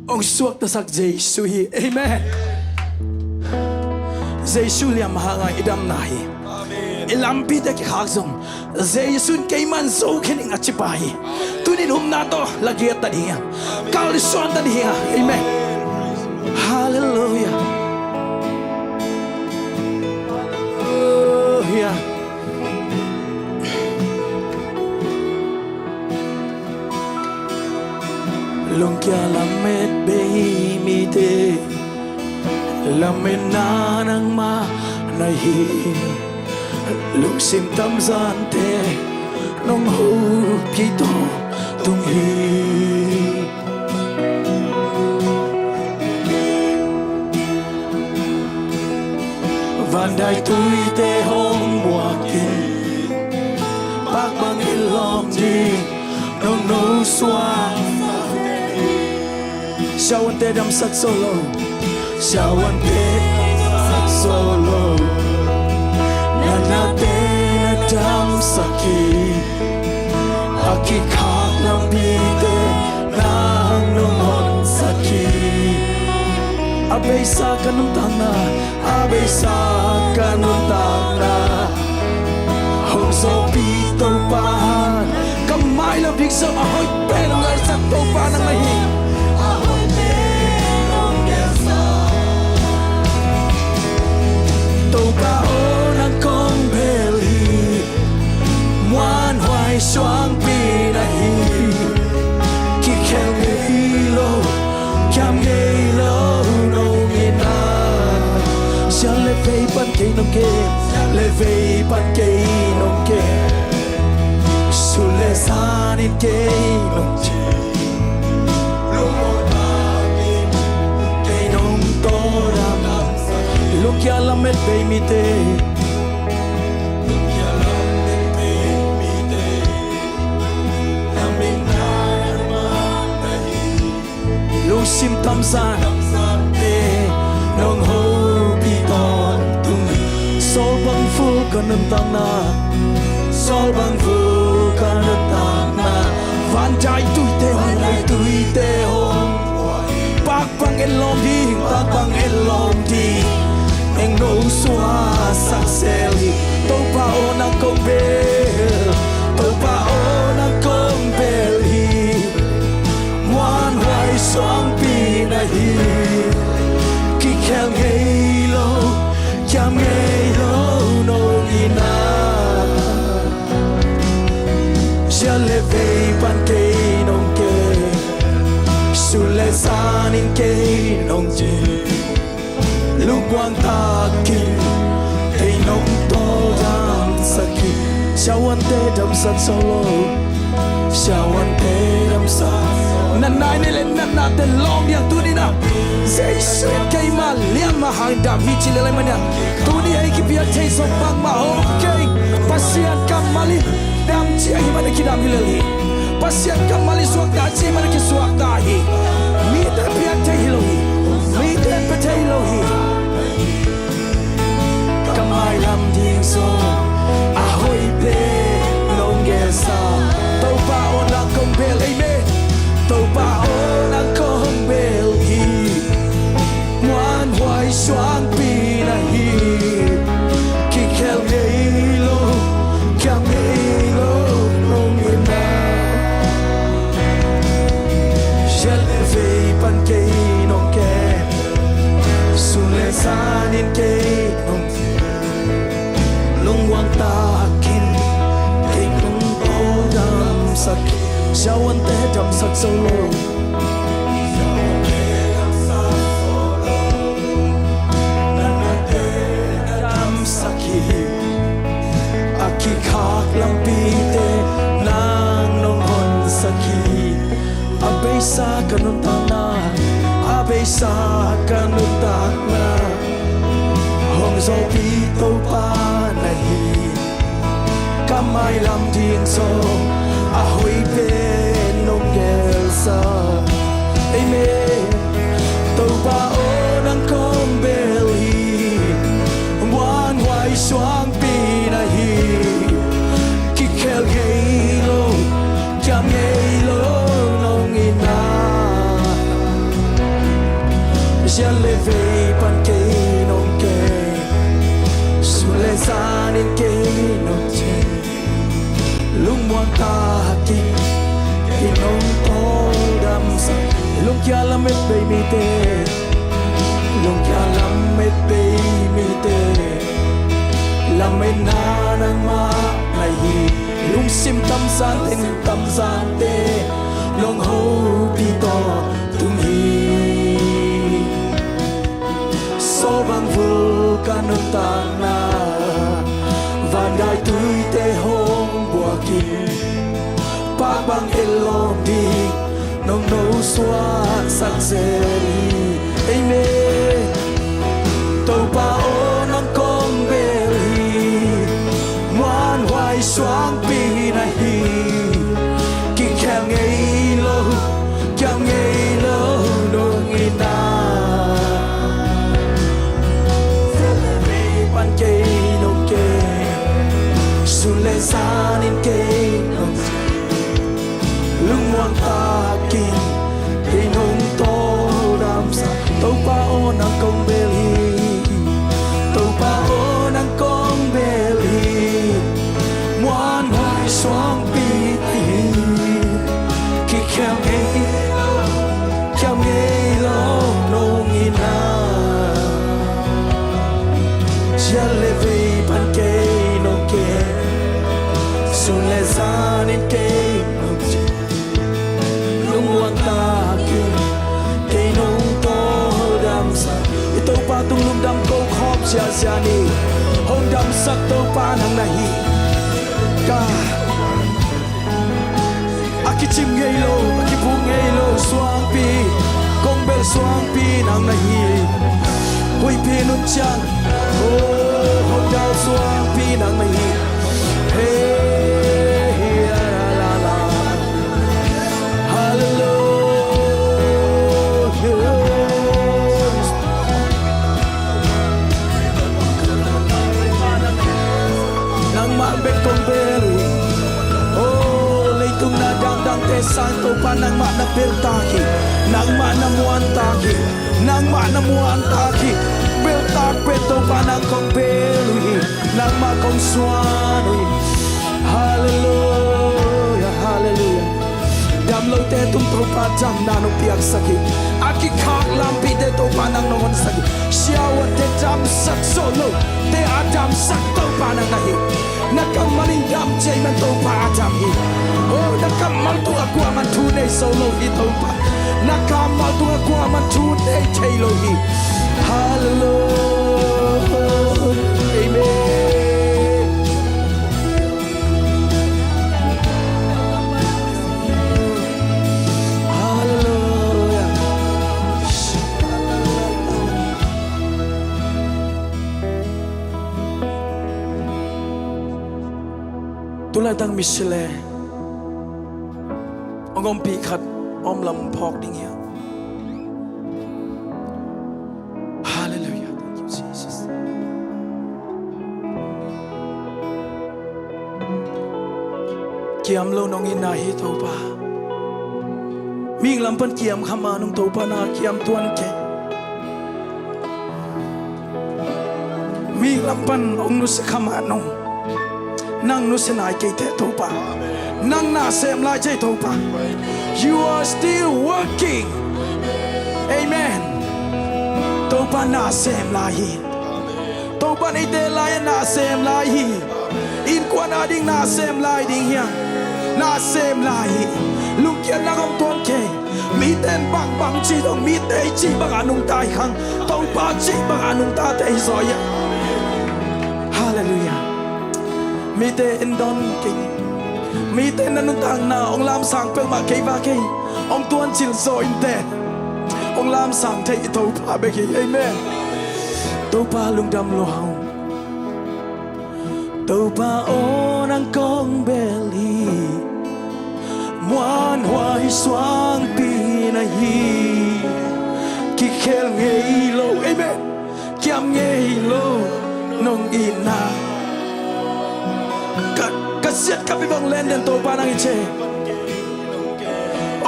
Ông suốt ta sắc Giêsu hi. Amen. Giêsu liam hanga idam nahi. Ilam pi te ki khak zong. Giêsu ke man zo khening achipai. Tunin na to lagi ta dia. Kal suan ta dia. Amen. Hallelujah. Oh yeah. Lung kia lamet behi mi te lamet na nang ma na hi lung sim tam gian te nong hu pi to tung hi van dai tui te hong bua kin bak bang ilom di nong no swa Shawan te dam sak solo, shawan te sak solo. Nana te na dam saki, aki khak lam pi te nang nong saki. Abe sa kanum tana, abe sa kanum tana. Hong so pi to pan, kamay lam dik sa ahoy pe nang ar sak to pan nang mahi. Tàu ba ô nang kong beli Muan hoài xoang pi na hi Ki khel ngei lo Kiam ngei lo nong ina Sia le vei pan kei nong ke Le vei pan kei nong ke Su le san in kei nong chi Kei nong to ram Lung kia lamet bay mi te Lung kia lamet bay mi te Lamin na ma nahi Lung sim tam san te Nong ho pi ton tung Sol bang fu kanam tang na Sol bang fu kanam tang na Van jai tui te hong Bak bang en lom di Tak bang en lom di Anh nô xóa sắc xeli Tâu pa ô nang công bel Tâu pa ô nang công bel hi Ngoan hoài xoang pi na hi Ki khel ngei lo Kiam ngei lo nong ina Sia le vei pan kei nong ke Su le san in kei nong je Lúc quang ta kinh Thầy nông to đam saki Sao anh tê đam sắc solo Sao anh tê đam sắc Năn nai nê lên năn nà tên long yang tu đi na Dây suyết cây mà liam mà hàng đam hi chi lê lại mà nè Tu đi hay kì bia thầy sông bang mà ok Pasian kamali Đam chi hi mà nè ki đam hi lê li Pasian kamali suak ta chi mà nè ki suak ta hi Mi tê bia thầy hi lo hi Mi tê bia thầy lo hi Kamay lam ding so ahoy pe nong ge sa Tàu ba ô nang kong bel amen Tàu ba ô nang kong bel hi Ngoan hoài xoang pi na hi Ki khel ngei lo Kiam ngei lo nong ina Shel le vei pan kei nong ke Sun le san in kei nong Lung wang ta kin Kei kung to dam sak Sao anh te dam sak solo Sao anh te dam sak solo Nana te dam saki Aki khak lam pi te Nang nong hon saki Abe sa kanun ta na Abe sa kanun ta na Hong zo pi to pa na hi Kamay lam ding so ahoy pe nong gel sa Amen Tàu ba ô nang kong bel hi Wan hoài xoang pi na hi Ki khel ngei lo Kiam ngei lo nong ina chia lệ về pan kê nông kê su lệ ra nên kê nông chê lúc muôn ta kinh kê nông to đam sa lúc kia làm mệt bê mi tê lúc kia làm mệt bê mi tê làm mệt na nang ma này lúc sim tâm san tên tâm san tê long hô pi to tung hi so bang vul kan nung ta na van dai tui te hong bua ki pa bang elo di nong no swa sak se amen tàu pa o nang kong bel hi ngoan hoài xoang pi na hi ki khem ngei lo khem ngei lo no ngi na pan ke no ke sun le san in ke no lung muang ta kin ke nong to dam sa tàu pa o nang kong bel hi tàu pa o nang kong bel hi ngoan hoài xoang pi khi khem ngei lo nong in na chia lệ về pan kê nong kê sun lệ ra nên kê nong chê lung muang ta kê nong to đam sa tàu pa tung lum đam câu khop chia chia ni hong đam sắc tàu pa nang nahi ka aki chim ngei lo aki bu ngei lo xoang pi kong bel xoang pi nang nahi hui pi nun chan oh hong dao xoang pi nang nahi hey la la hallelujah nang ma bek kong bel tung na dang te san to pa nang ma na bel ta ki nang ma na muan ta ki nang ma na muan ta ki bel ta pe to pa nang kong bel hi nang ma kong swan hi hallelujah hallelujah dam lo te tung to pa jam na no piak saki aki khak lam pi te to pa nang no hon saki siawa te jam sak solo te adam sak to pa nang na hi nakam maling dam jay man to pa adam hi oh nakam mal tu akwa man tu nei solo hi to pa nakam mal tu akwa man tu nei tailo hi hallelujah amen hallelujah tulai dang misle ongom pi khat om lam phok ding ya hallelujah thank you Jesus kiam lo nong in na hi to pa ming lam pan kiam khama nong to pa na kiam tuan ke ming lam pan ong nu se khama nong nang nu se nai ke te to pa nang na sem lai chai to pa you are still working amen to pa na sem lai hi to pa nei te lai na sem lai hi in kwan ading na sem lai ding hiang na sem lai hi luk kian na gong tuan ke mi ten bang bang chi dong mi te chi bang anung tai khang to pa chi bang anung ta te zo ya hallelujah mi te in don king mi te nanun tang na ong lam sang pe ma ke va ke ong tuan chil zo in te ong lam sang te to pa be ki amen to pa lung dam lo hau to pa o nang kong beli muan hoài xoang pi na hi ki khel ngei lo amen kiam ngei lo nong ina ka siat ka bi bang len den to pa nang iche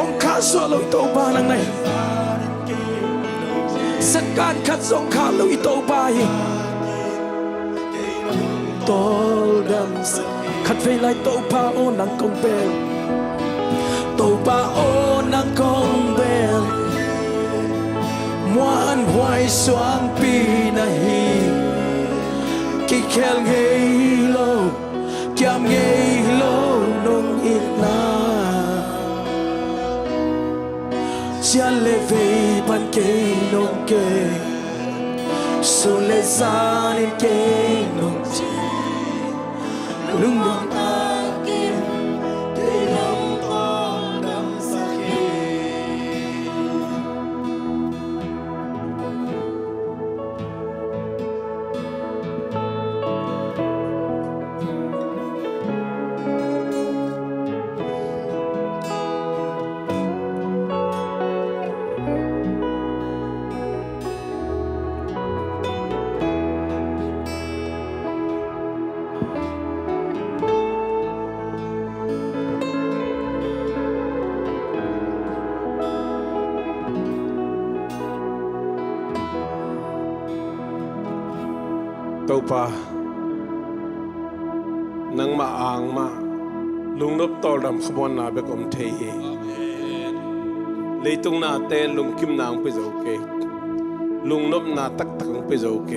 ong kha so lo to pa nang nei สักการขัดสงขาลุยโตไปโตดำขัดไฟไล่โตพาโอนังกงเบลโตพาโอนังกงเบลมวนหวยสวงปีนาฮีกิเคลเงโลแกมเงโลนงอีนาจะเลเวปันเกนงเกสุเลซานิเกนงจีลุงดงอากินเกลงโตดำสักเฮโตปานังมาอ่างมาลุงนบตอลดำขบวนนาเบกอมเทยเลยตรงนาเตนลุงคิมนางไปโอเคลุงนบนาตักตักไปโอเค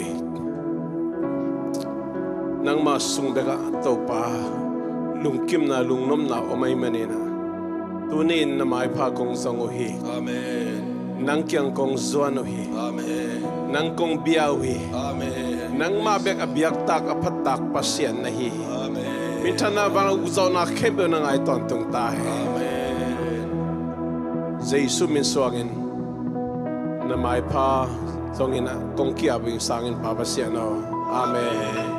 นังมาสุงเบกะโตปาลุงคิมนาลุงนบนาอมัยมันนี่นะตัวนี้นำไม้พากงสงโอฮีอาเมนนังเกียงกงจวนโอฮีอาเมนนังกงเบียวฮีอาเมนนังมาเบกอบิยักตักอภัตตักปัสยันนะฮีมิถนาวังอุจาวนาเข้มเป็นนังไอตอนตรงตาเจสุมินสวงินนำไอพาสวงินกงเกียบิงสังินปาปัสยันเอาอาเมน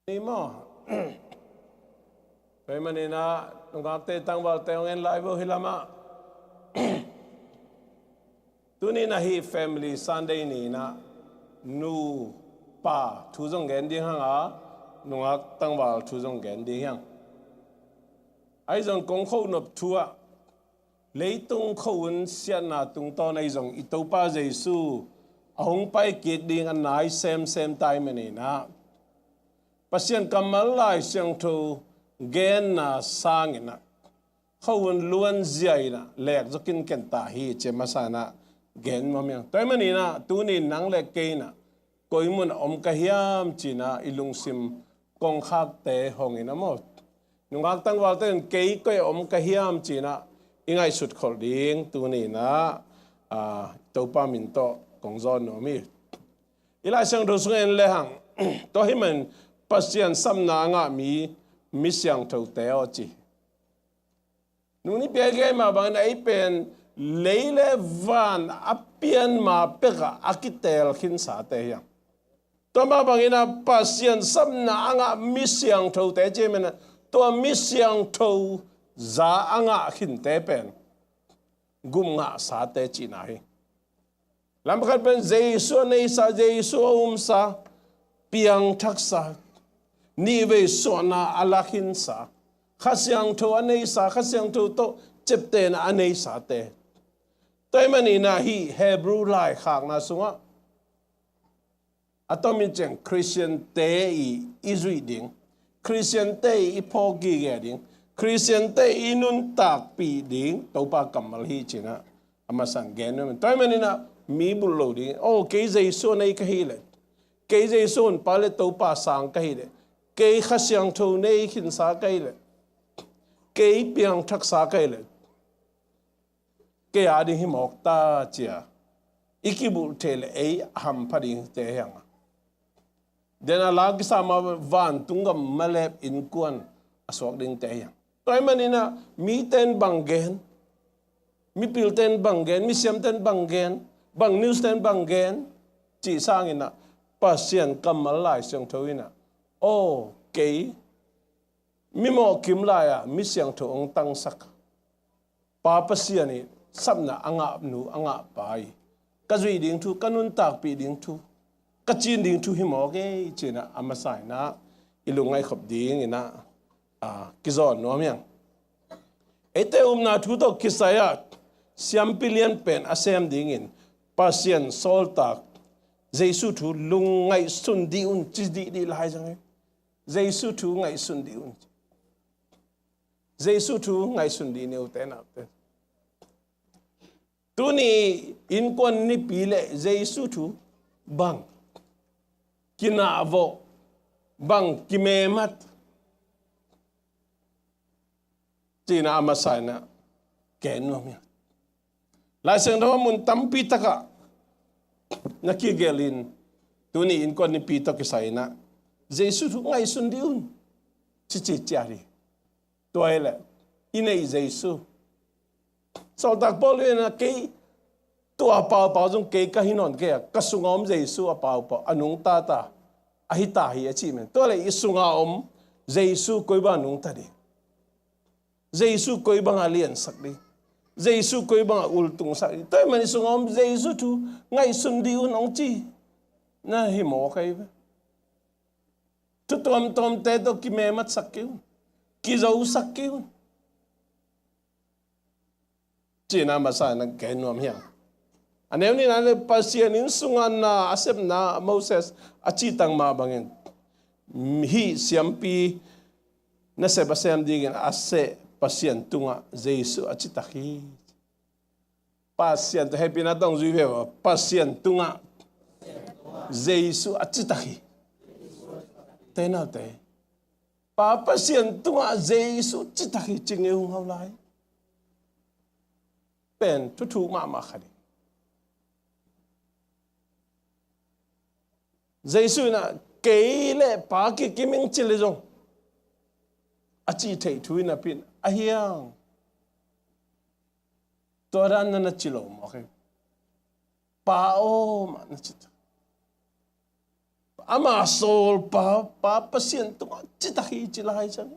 นี่มั้งไปมันนี่นะตรงกลางเตะตั้งบอลเตะเงินไลฟ์ฮิลามาตัวนี้นะฮี family Sunday นี่นะนูป้าทุจงเงินดีฮังอ่ะตรงกลางตั้งบอลทุจงเงินดีฮังไอ้จงกงเขาหนบทัวเลยตรงเขาอุ่นเสียนาตรงตอนไอ้จงอิตาป้าเจสูอาหงไปกิดดิ่งอันไหนเซมไทม์นี่นะปัสยันกำมัลไลเสียงทูเกนนาสร้างนะเขาอุ่นล้วนใจนะแหลกจะกินกันตาฮีเจมาสานะเกนมาเมียงแต่มันนี่นะตัวนี้นังเล็กเกนนะก็อิมุนอมกะฮิยามจีนะอิลุงซิมกงคักเตะหงอินะหมดนุงอักตั้งว่าเต้นเกยก็อมกะฮิยามจีนะอิงไอสุดขอดิ้งตัวนี้นะตัวป้ามินโตกงจอนโนมีอีหลายเสียงดูสุเอ็นเลยหังตัวให้มันปัสยันซ้ำนางะมีเสียงเท่าเตอจีนู่นนี่เปียกมาบางไอเป็นเลเลวันอเปียนมาเปกะอากิเตลขินสาเตียงตัวมาบางนะปัสยันซ้ำนางะมีเสียงเท่าเตจีมันตัวมีเสียงเท่าจาอ่างะขินเตเป็นกุมงะสาเตจีนาฮีลำพังเป็นเจสุในสาเจสุสาเปียงทักษะนี่เวสุนาอัลขินสาข้าเสียงทูอันนี้สาข้าเสียงทูโตเจ็บเตนอันนี้สาเตแต่มันนี่นะฮีเฮบรูไลขากนะสุงะอัตมิจังคริสเตียนเตอิสรีดิงคริสเตียนเตอิพอกีเกดิงคริสเตียนเตอินุนตักปีดิงตัวปากำมลฮีจินะอามาสังเกตนะแต่มันนี่นะมีบุลโลดิโอ้เกย์เจสุในกะฮีเลยเกย์เจสุนปาเลตัวปาสังกะฮีเลยเกย์ข้าเสียงทูในขินสากะฮีเลยเกย์เปียงทักษากะฮีเลยเกย์อาดิหิมอกตาเจียอีกิบุเทเลเอฮัมพดิงเตยังเดนอาลากิสามาวันตุงกับมาเลบอินกวนอสวกดิงเตยังตัวมันนี่นะมีเต้นบังเกนมีพิลเต้นบังเกนมีเสียมเต้นบังเกนบางนิวส์เต้นบางเกนจีสร้างอินะปัสยันกำมาลายเสียงทวินะโอ้เกย์มิโมกิมลายมิเสียงทวงตั้งสักป้าปัสยันนี่สับนะอ่างอับนูอ่างอับไปกระจุยดิ่งทูกันุนตากปีดิ่งทูกระจีนดิ่งทูหิมอเกย์จีนะอามาใส่นะอิลุงไงขบดิ่งอินะกิจอนน้อมยังเอเตนาทูโตกิสายะเสียมพิเลียนเป็นอาเซียมดิ่งอินปัสยันโซลตักเจสุทูลุงไงสุนดีอุนจิดีดีลายจังไงเจสุทูไงสุนดีอุนเจสุทูไงสุนดีเนวเตนับเตตัวนี้อินควนนิพิเลเจสุทูบังกินาโวบังกิเมมัดจีน่าอามาใส่นะแกนวะเนี่ยหลายเสียงว่ามุนตั้มปีตะกะนักเกลินตัวนี้อินควนนิพิตะกิใส่นะเจสุทูไงสุนดีอุนจิจารีตัวเอละอินเอเจสุสาวตักบอลเลยนะเกย์ตัวเปล่าจงเกย์ก็หินอนเกย์ก็สุงอมเจสุเปล่าอนุงตาอหิตาฮีอาชีพมันตัวเลยอิสุงอมเจสุคุยบ้านุงตาดีเจสุคุยบ้างอาเลียนสักดีเจสุคุยบ้างอุลตุงสักดีตัวมันอิสุงอมเจสุทูไงสุนดีอุนองจีน่าหิมอใครไปทุกตัวมเตะตัวกิเมมัดสักกิ้วกิจเอาสักกิ้วจีน่ามาใส่นักแกนวมเฮียงอันนี้นั่นเลยภาษาหนึ่งสุงานน่าอาเซมน่าโมเสสอาชีตังมาบางอย่างฮีเสียมปีนั่นเสภาษาดีกันอาเซภาษาตุงะเจสุอาชีตักฮีภาษาตัวเฮปินาต้องจุยเวภาษาตุงะเจสุอาชีตักฮีเต้นเอาเต้ภาษาตุงะเจสุอาชีตักฮีจริงเอวเขาไล่เป็นทุกๆมาขัดเจสุน่ะเกย์เล่ปากิกิมิงจิเลจงอาชีพทุยน่ะเป็นอาเฮียงตัวรันนั่นน่ะจิโลมโอเคป้าโอมันจิต ama sol pa pasien tunga chitahi chilai chang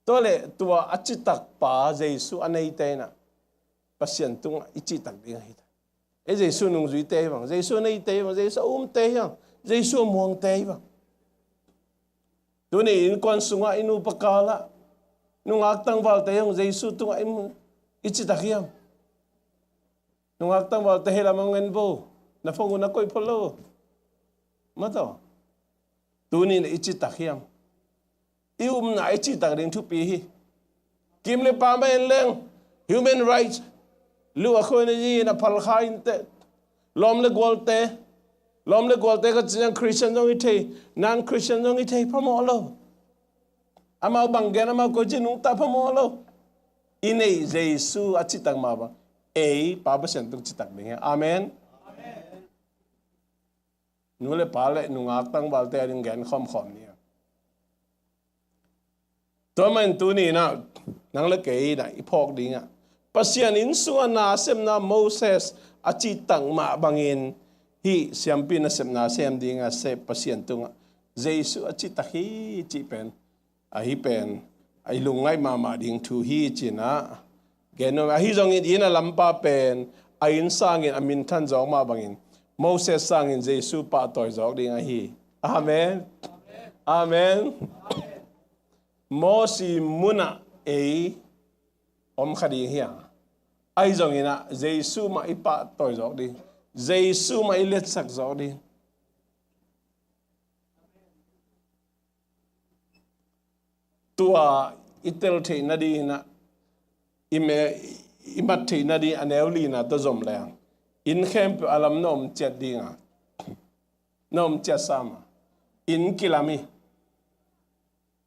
tole tua achitak pa Jesu anei te na pasien tunga ichitak ding hi e Jesu nung zui te bang Jesu nei te bang Jesu te yang Jesu muang te bang tu ni in kon sunga inu pakala nung aktang val te yang Jesu tunga im ichitak yam nung aktang val te hela mangen bo na fongu na koi polo mato tu ni ichitak yam na ichitak ding tu pi hi kim le pa men leng human rights lu a khoi na ji na phal khain te lom le gol te ka chiang Christian dong ite non Christian dong ite pamo lo ama banggen ama ko ji nung ta pamo lo inei Jesu achitak ma ba pa ba sen tung chitak ding amen nule pale nungak tang balte ring gen khom ni to man tu ni na nang le ke na ipok dinga pasian in suana sem na Moses achi tang ma bangin hi siampi na sem na sem dinga se pasian tunga Jesu achi tahi chi pen a hi pen ai lungai mama ding tu hi china geno a hi jong in a lampa pen a in sang in amin than jong ma bangin Moses sang in Jesu pa toy jok ding a hi amen amen Mosi muna om khadi hiya ai jong ina Jesu ma ipa toy jok ding Jesu ma ilet sak jok ding tua itel the na di na imat the na di aneli na to zom lang in camp alam nom chet dinga nom chet sama in kilami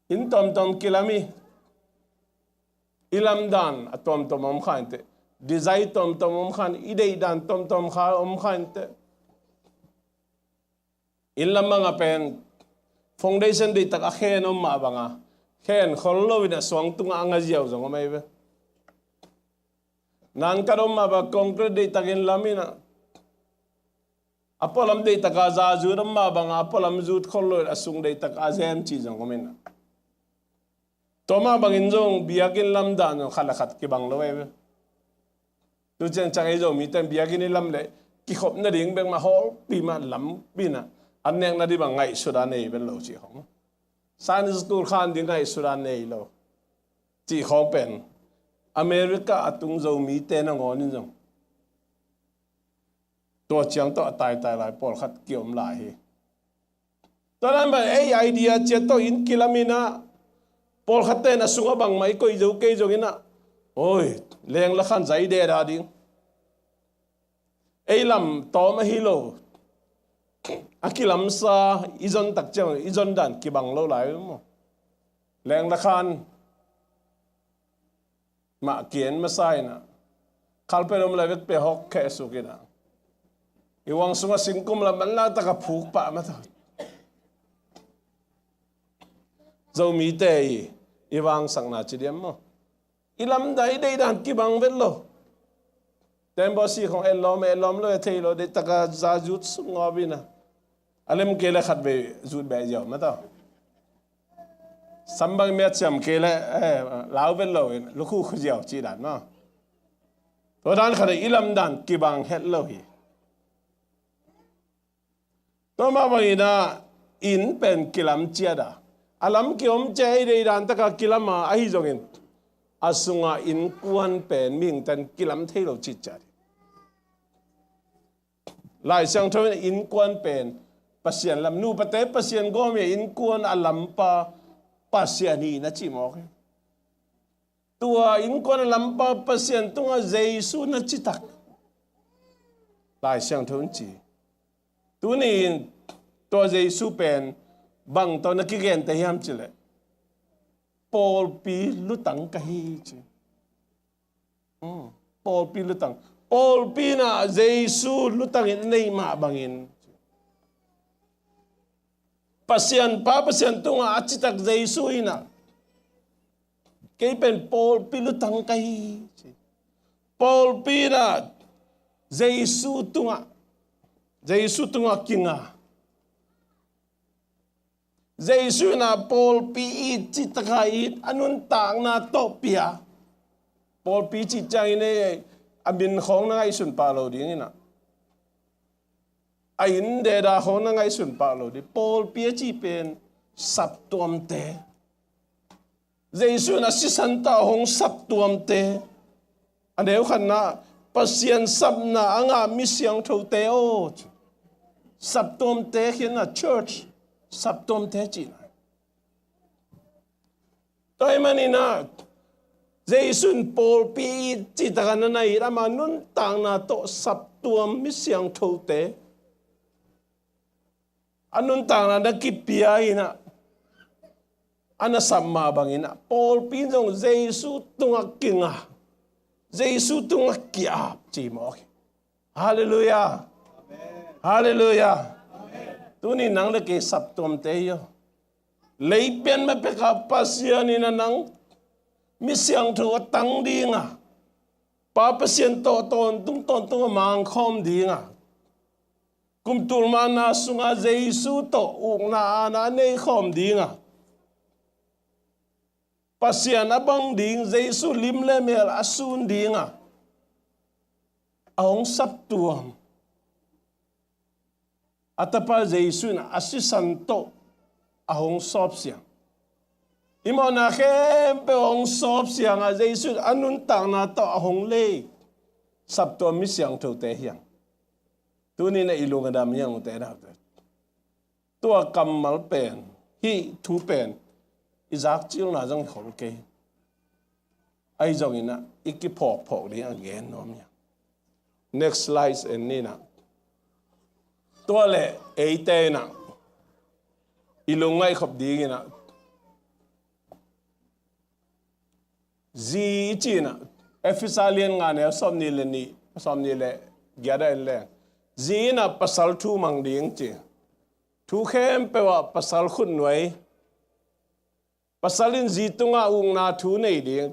in tom kilami ilam dan atom om khante desire tom om khan idei dan tom kha om khante in lamanga pen foundation de tak akhen om ma banga khen khollo wina swang tunga anga jiaw jong mai be nan karom ma ba concrete de takin lamina apolam de taka za zu ram ma banga apolam zut khollo asung de tak azem chi jong komena toma bangin jong biakin lam dan khala khat ki bang lowe tu chen chang ai jo mi tem biakin lam le ki khop na ding beng ma hol pi ma lam bina anneng na di bang ngai sudan nei ben lo chi hong san school khan ding ngai sudan nei lo chi khong pen America atung zo mi te na ngon jong to chiang to tai lai pol khat kiom lai hi to nan ba ei idea che to in kilamina pol khat te na sunga bang mai koi zo ke zo ina oi leng la khan zai de da ding ei lam to ma hi lo akilam sa izon tak chang izon dan ki bang lo lai mo leng la khan ma kien ma sai na kalpenom la vek pe hok ke su kina iwang sunga singkum la man la ta ka phuk pa ma ta zo mi te iwang sang na chi dem mo ilam dai dei dan ki bang vel lo tembo si khong elom lo thei lo de ta ka za jut su ngobina alem ke la khat be zut be jaw ma ta sambang me cham ke la lao vel lo lu khu khu jaw chi dan no to dan khare ilam dan ki bang het lo hi to ma bang ina in pen kilam chia da alam ki om che de dan ta ka kilama ai jongin asunga in kuan pen ming tan kilam thei lo chi cha lai sang thon in kuan pen pasien lam nu pate pasien go me in kuan alam pa pasiani na chi mo tua in kuan alam pa pasien tunga Jesu na chi tak lai sang thon chi tu ni to Jesu pen bang to na ki gen te yam chile Paul pi lutang ka hi chi Paul pi lutang Paul pi na Jesu lutang in nei ma bangin pasian tunga achitak Jesu ina kay pen Paul pi lutang ka hi chi Paul pi na Jesu tunga kinga Giêsu na Paupi it chi taka it anun tang na topia Paupi chi chang ne amin khong na ngai sun pa lo ding ina ain de da khong na ngai sun pa lo di Paupi chi pen sap tuam te Giêsu na si san ta hong sap tuam te aneu khan na pasien sap na anga mi siang tho te o sap tuam te hin na church sap tuam te chi na toy manina Giêsu Paupi chi ta na nai ra ma nun tang na to sap tuam mi siang tho te anun tang na da kipia ina ana samma bangina Paupi jong Giêsu tunga kinga Giêsu tunga kia chi mo hallelujah hallelujah tuni nang le ke sap tom te yo lei pen ma pe ka pasian ina nang mi siang tho tang dinga pa pasien to ton mang khom dinga kum tul ma na sunga Giêsu to ung na nei khom dinga pasian abang ding Giêsu lim le mel asun dinga aong sap tuam atapa Giêsu na asisanto ahong sop siang imo na khem pe ong sop siang a Giêsu anun tang na to ahong le sap to mi siang tho te hiang tu ni na ilung adam yang te da tua kamal pen hi thu pen izak chil na jong khol ke ai jong ina iki phok di again nom ya next slide en ni na tua le ei te na ilungai khop ding ina zi china efisalian nga ne som ni le gyada le zi na pasal thu mang ding chi thu khem pe wa pasal khun noi pasalin zi tunga ung na thu nei ding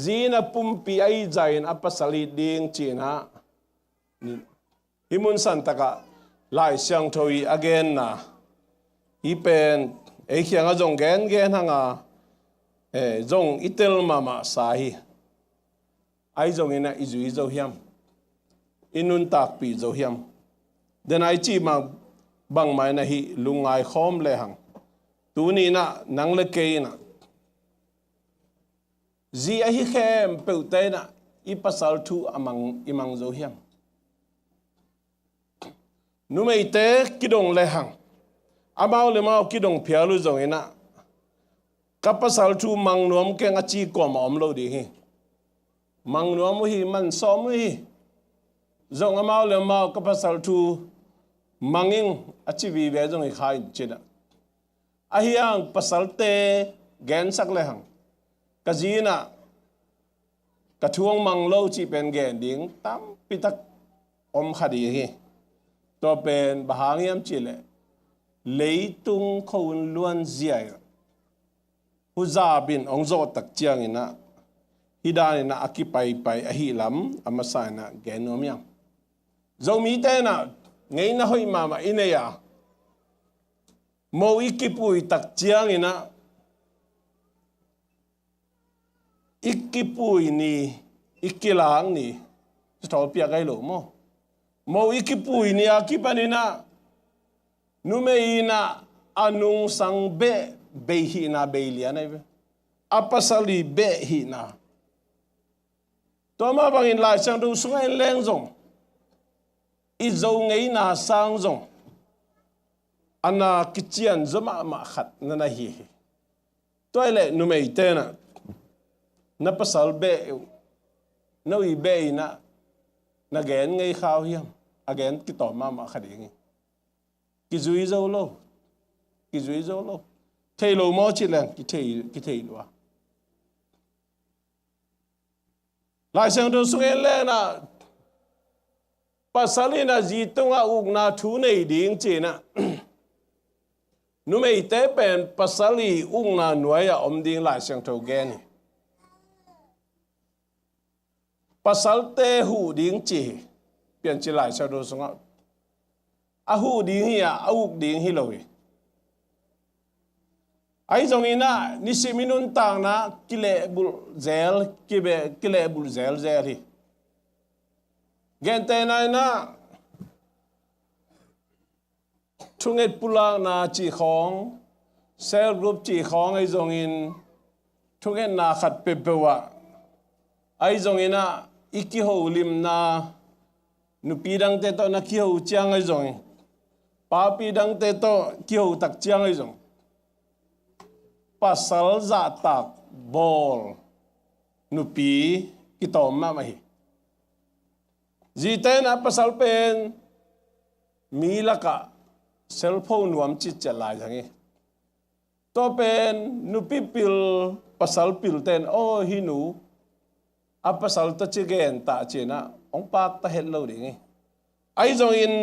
zi na pumpi ai jain a pasali ding chi na himun santaka lai siang thoi again na ipen ei khianga jong gen hanga jong itel mama sahi ai jong ina izui zo hiam inun tak pi zo hiam den ai chi ma bang mai na hi lungai khom le hang tu ni na nang le ke na zi a hi khem pe te na i pasal thu imang zo hiam nu mei te kidong le hang amao le mau kidong phialu zong ina kapasal thu mang nuam ke nga chi ko ma om lo di hi mang nuam hi man som hi zong amao le mau kapasal thu manging achi vi ve jong hi khai chida ahiang pasal te gen sak le hang kazina kathuang mang lo chi pen gen ding tam pitak om khadi hi to pen bahangiam chi le lấy tung khôn luan ziai hu za bin ong zo tak chiang ina hida ina akipai pai a hi lam amasa na genom yang zo mi te na ngei na hoi mama ine ya mo ikipui tak chiang ina ikipui ni ikilang ni stol pia kai lo mo ikipui ni akipanina numeina anung sang be hi na belia na apasali be hi na to ma bangin lai sang du sungai leng zong i zo ngei na sang zong ana kichian zama ma khat na hi toile numei te na pasal be no i be na gen ngei khaw hiam again ki to ma khading ki zui zo lo thei lo mo chi lang ki thei lo lai sang do su le na pasalina ji tonga uk na thu nei ding chi na nu mei te pen pasali ung na nuaya om ding lai sang tho gen pasal te hu ding chi pian chi lai sang do sunga a hu ding hi a uk ding hi lo ai zong ina ni siminun tang na kile bul zel kile bul zel zel hi gente na na thunget pula na chi khong cell group chi khong ai zong in thunget na khat pe pewa ai zong ina iki ho lim na nupi dang te to na ki ho chiang ai zong Paupi dang te to ki ho tak chiang ai zong pasal za tak bol nupi kitom ma mai jiten a pasal pen milaka cellphone nuam chi chalai jangi to pen nupi pil pasal pil ten o hinu a pasal to chigen ta chena ong pak ta hello ding ai zong in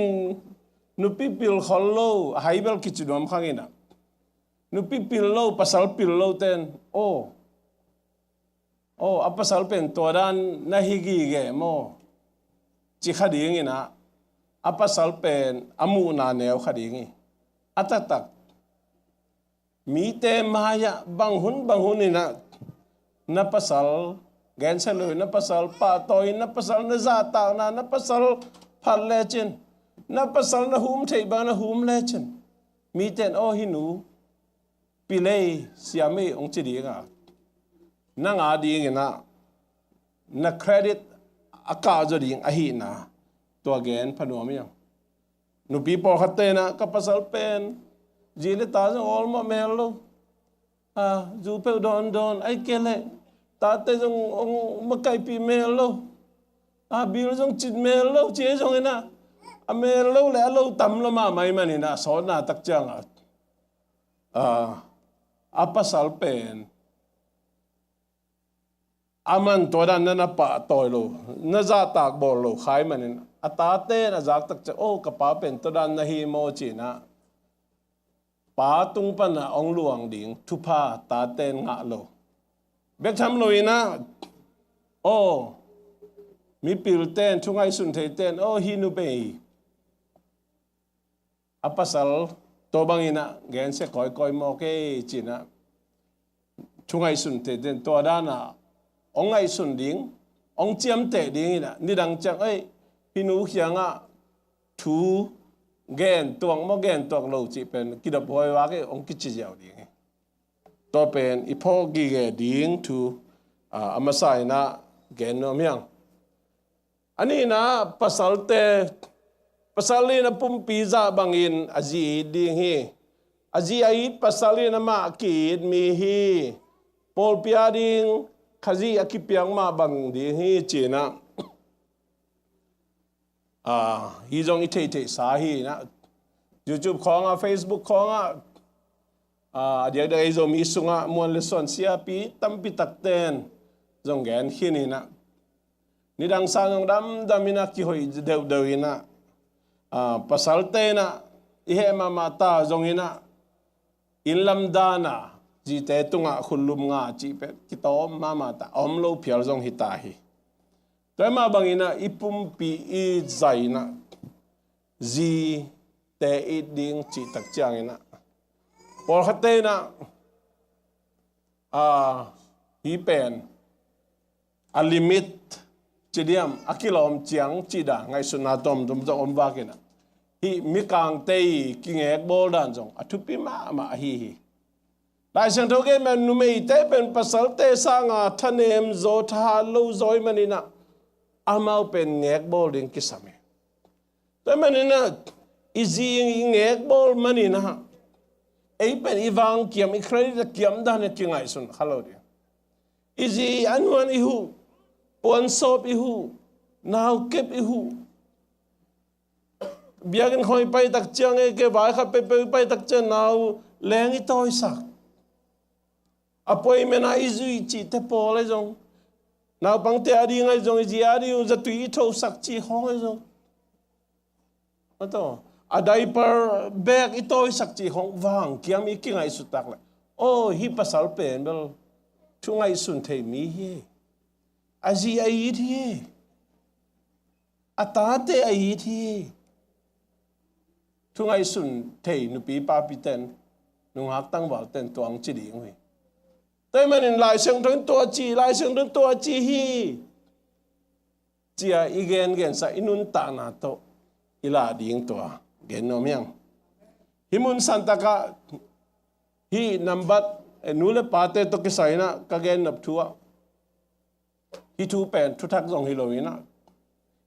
nupi pil hollo haibel kichudom khangina nupi pil lo pasal pil lo ten a pasal pen todan na higi ge mo chi khading ina a pasal pen amu na neo khading atatak mi te maya banghun ina na pasal gen selo na pasal pa toy na pasal na zata na pasal phal lechin na pasal na hum thei ba na hum lechin mi ten hinu pilay siame ong chidi nga na nga ding na credit aka zo ding ahi na to again panuam yang no people khatte na kapasal pen jile ta zo all ma melo ju pe don ai kele ta te jong ong makai pi melo bil jong chit melo che jong ina a melo le lo tam lo ma mai manina so na tak chang apasal pen aman todan na pa toilo na za tak bol lo khai manin atate na zak tak cha ka pa pen todan na hi mo china pa tung pa na ong luang ding thupa ta ten nga lo bek tham lo ina mi pil ten thungai sun thei ten hi nu pe apasal to bangina gen se koi mo ke china chungai sun te den to dana ongai sun ding ong chiam te ding ina ni dang chang hinu khianga thu gen tuang mo gen tuang lo chi pen kidap hoi wa ke ong kichi jaw ding to pen ipho gi ge ding thu amasai na gen no myang ani na pasali na pumpiza bangin aji ding hi aji ait pasali na ma kid mi hi pol piading khazi akipiang ma bang ding hi china hi jong ite sa hi na YouTube khonga Facebook khonga dia dai zo mi sunga mon lesson sia pi tampi takten jong gen hinina ni dang sa jong damina ki hoi deu ina pasal te na ihe mama ta jong ina in lam dana ji te tunga khulum nga chi pe kitom mama ta om lo phial jong hita hi toy ma bangina ipum pi I zaina ji te I ding chi tak chang ina por khate na hi pen a limit chidiam akilom chiang chida ngai sunatom dum jong om wa kina hi mi kang te ki ngek bol dan jong athupi ma hi lai sang tho ge men nu mei te pen pasal te sanga thanem zo tha lo zoi manina amau pen ngek bol ding kisame te manina izi ngek bol manina ei pen iwang kiam I credit kiam dan ne kingai sun khalo de izi anwan ihu pon sop ihu now kep ihu biagin khoi pai tak chang ke vai kha pe pai tak chen now leng I toi sak appointment ai zui chi te pole jong now bang te ari ngai jong ji ari u za tui tho sak chi hong ai jong ato a diaper bag I toi sak chi hong wang kiam I kingai su tak la hi pasal pen bel chungai sun thei mi hi aji ai thi atate ai thi thungai sun thei nu pi pa pi ten nung hak tang wal ten tuang chi ding hui tới mà nên lại sang thôn tua chi lại sang thôn tua chi hi chia igen gen sa inun ta na to ila ding tua gen no miang himun santa ka hi number nule pate to ke saina ka gen nap thua hi thu pen thu thak jong hi lo ina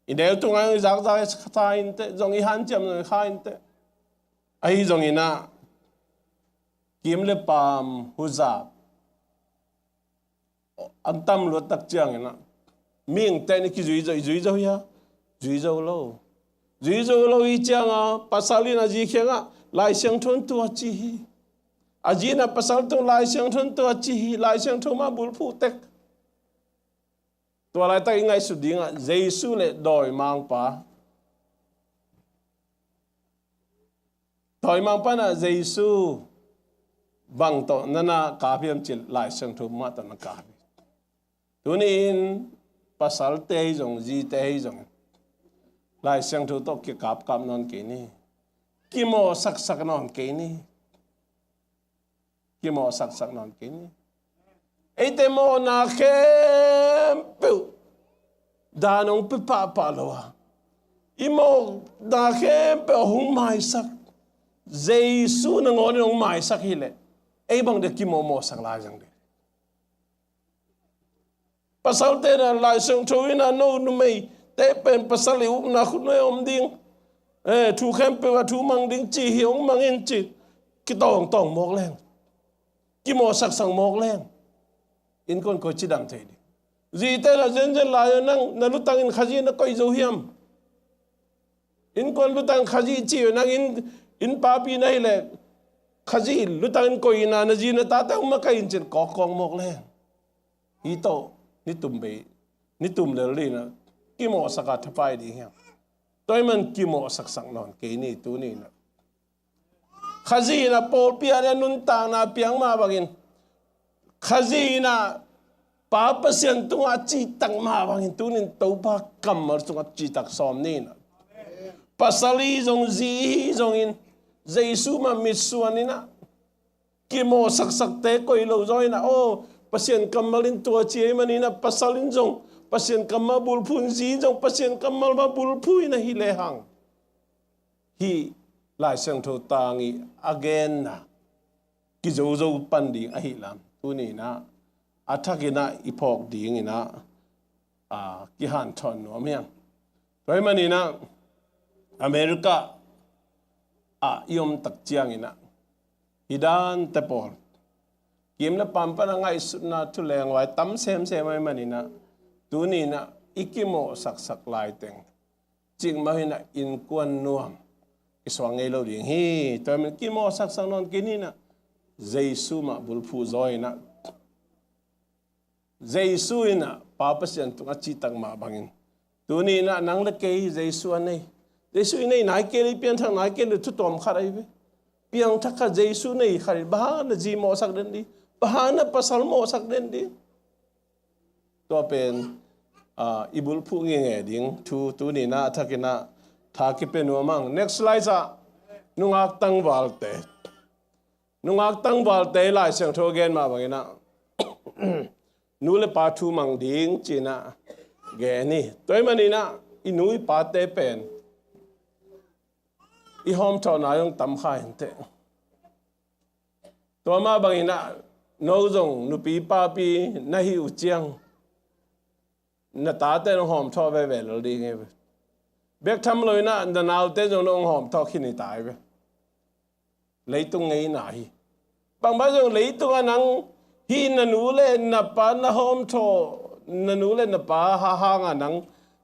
in del tu ngai zak zak ta in te jong i han cham kha in te ai jong ina kim le pam huza ang tam lo tak chiang ina ming te ni ki zui zo ya zui zo lo i chiang a pasalina ji khenga lai siang thon tu chi hi ajina pasal tu lai siang thon tu chi hi lai siang thon ma bul phu tek tua lai ta ngai su dinga jesu le doi mang pa doi mang pa na jesu bang to nana ka phiam chil lai siang thon ma ta na ka tunin pasal te jong ji te jong lai siang thu to ki kap non ke ni ki mo sak non ke ni ki mo sak non ke ni ei te mo na khem pu da nong pu pa lo wa i mo da khem pe hung mai sak jesu na ngon nong mai sak hi le ei bang de ki mo sak la jang de pasal te na lai siang thu ina no nu mei te pen pasal u na khu no om ding thu khem pe wa thu mang ding chi hiong mang in chi ki tong mok leng ki mo sak sang mok leng in kon ko chi dam thei di ji te la zen la nang na lu tang in khaji na koi zo hiam in kon lu tang khaji chi nang in pa pi nai le khaji lu tang koi na ji na ta ma kai in chen ko kong mok leng hi to ni tum be ni tum le li na ki mo saka thapai di hiam toy man ki mo sak non ke ni tu ni na khaji na pol pi ane nun ta na piang ma bagin khaji na pa pasien tu a chi tang ma bagin tu nin to pa kam mar tu a chi tak som ni na pasali jong zi jong in jesu ma misu anina ki mo sak te koi lo zoi na o pasien kamalin tu a chi manina pasalin jong pasien kamal bul phun zi jong pasien kamal ma bul phui na hi le hang hi lai sang tho tangi again na ki zo pan ding a hi lam tu ni na athakina ipok ding ina ki han thon no miang toy mani na America yom tak chiang ina hidan te por kim na pampa na ngai na tu leng wai tam sem mai mani na tu ni na ikimo sak lai teng ching ma hina in kwan nuam iswang ngei lo ding hi toy man ki mo sak non kini na jesu ma bul phu zoi na jesu ina papa sian tu chi tang ma bangin tu ni na nang le ke jesu anei jesu nei nai ke li pian thang nai ke lu tu tom kharai be piang thakha jesu nei khari ba na ji mo sak den di ba na pasal mo sak den di to pen ibul phu nge ding tu ni na thakina tha ki pe no mang next slide sa nungak tang walte lai sang tho gen ma bangina nu le pa thu mang ding china ge ni toy mani na inui pa te pen i hom tho na yong tam khai te to ma bangina no jong nu pi pa pi na hi u chiang na ta te no hom tho ve lo ding e bek tham loi na na naw te jong no hom tho khini tai ve lấy tung ngay nãy bằng bao giờ lấy tung anh nắng hi na nú lên na pa na hôm thọ na nú lên na pa ha ngà nắng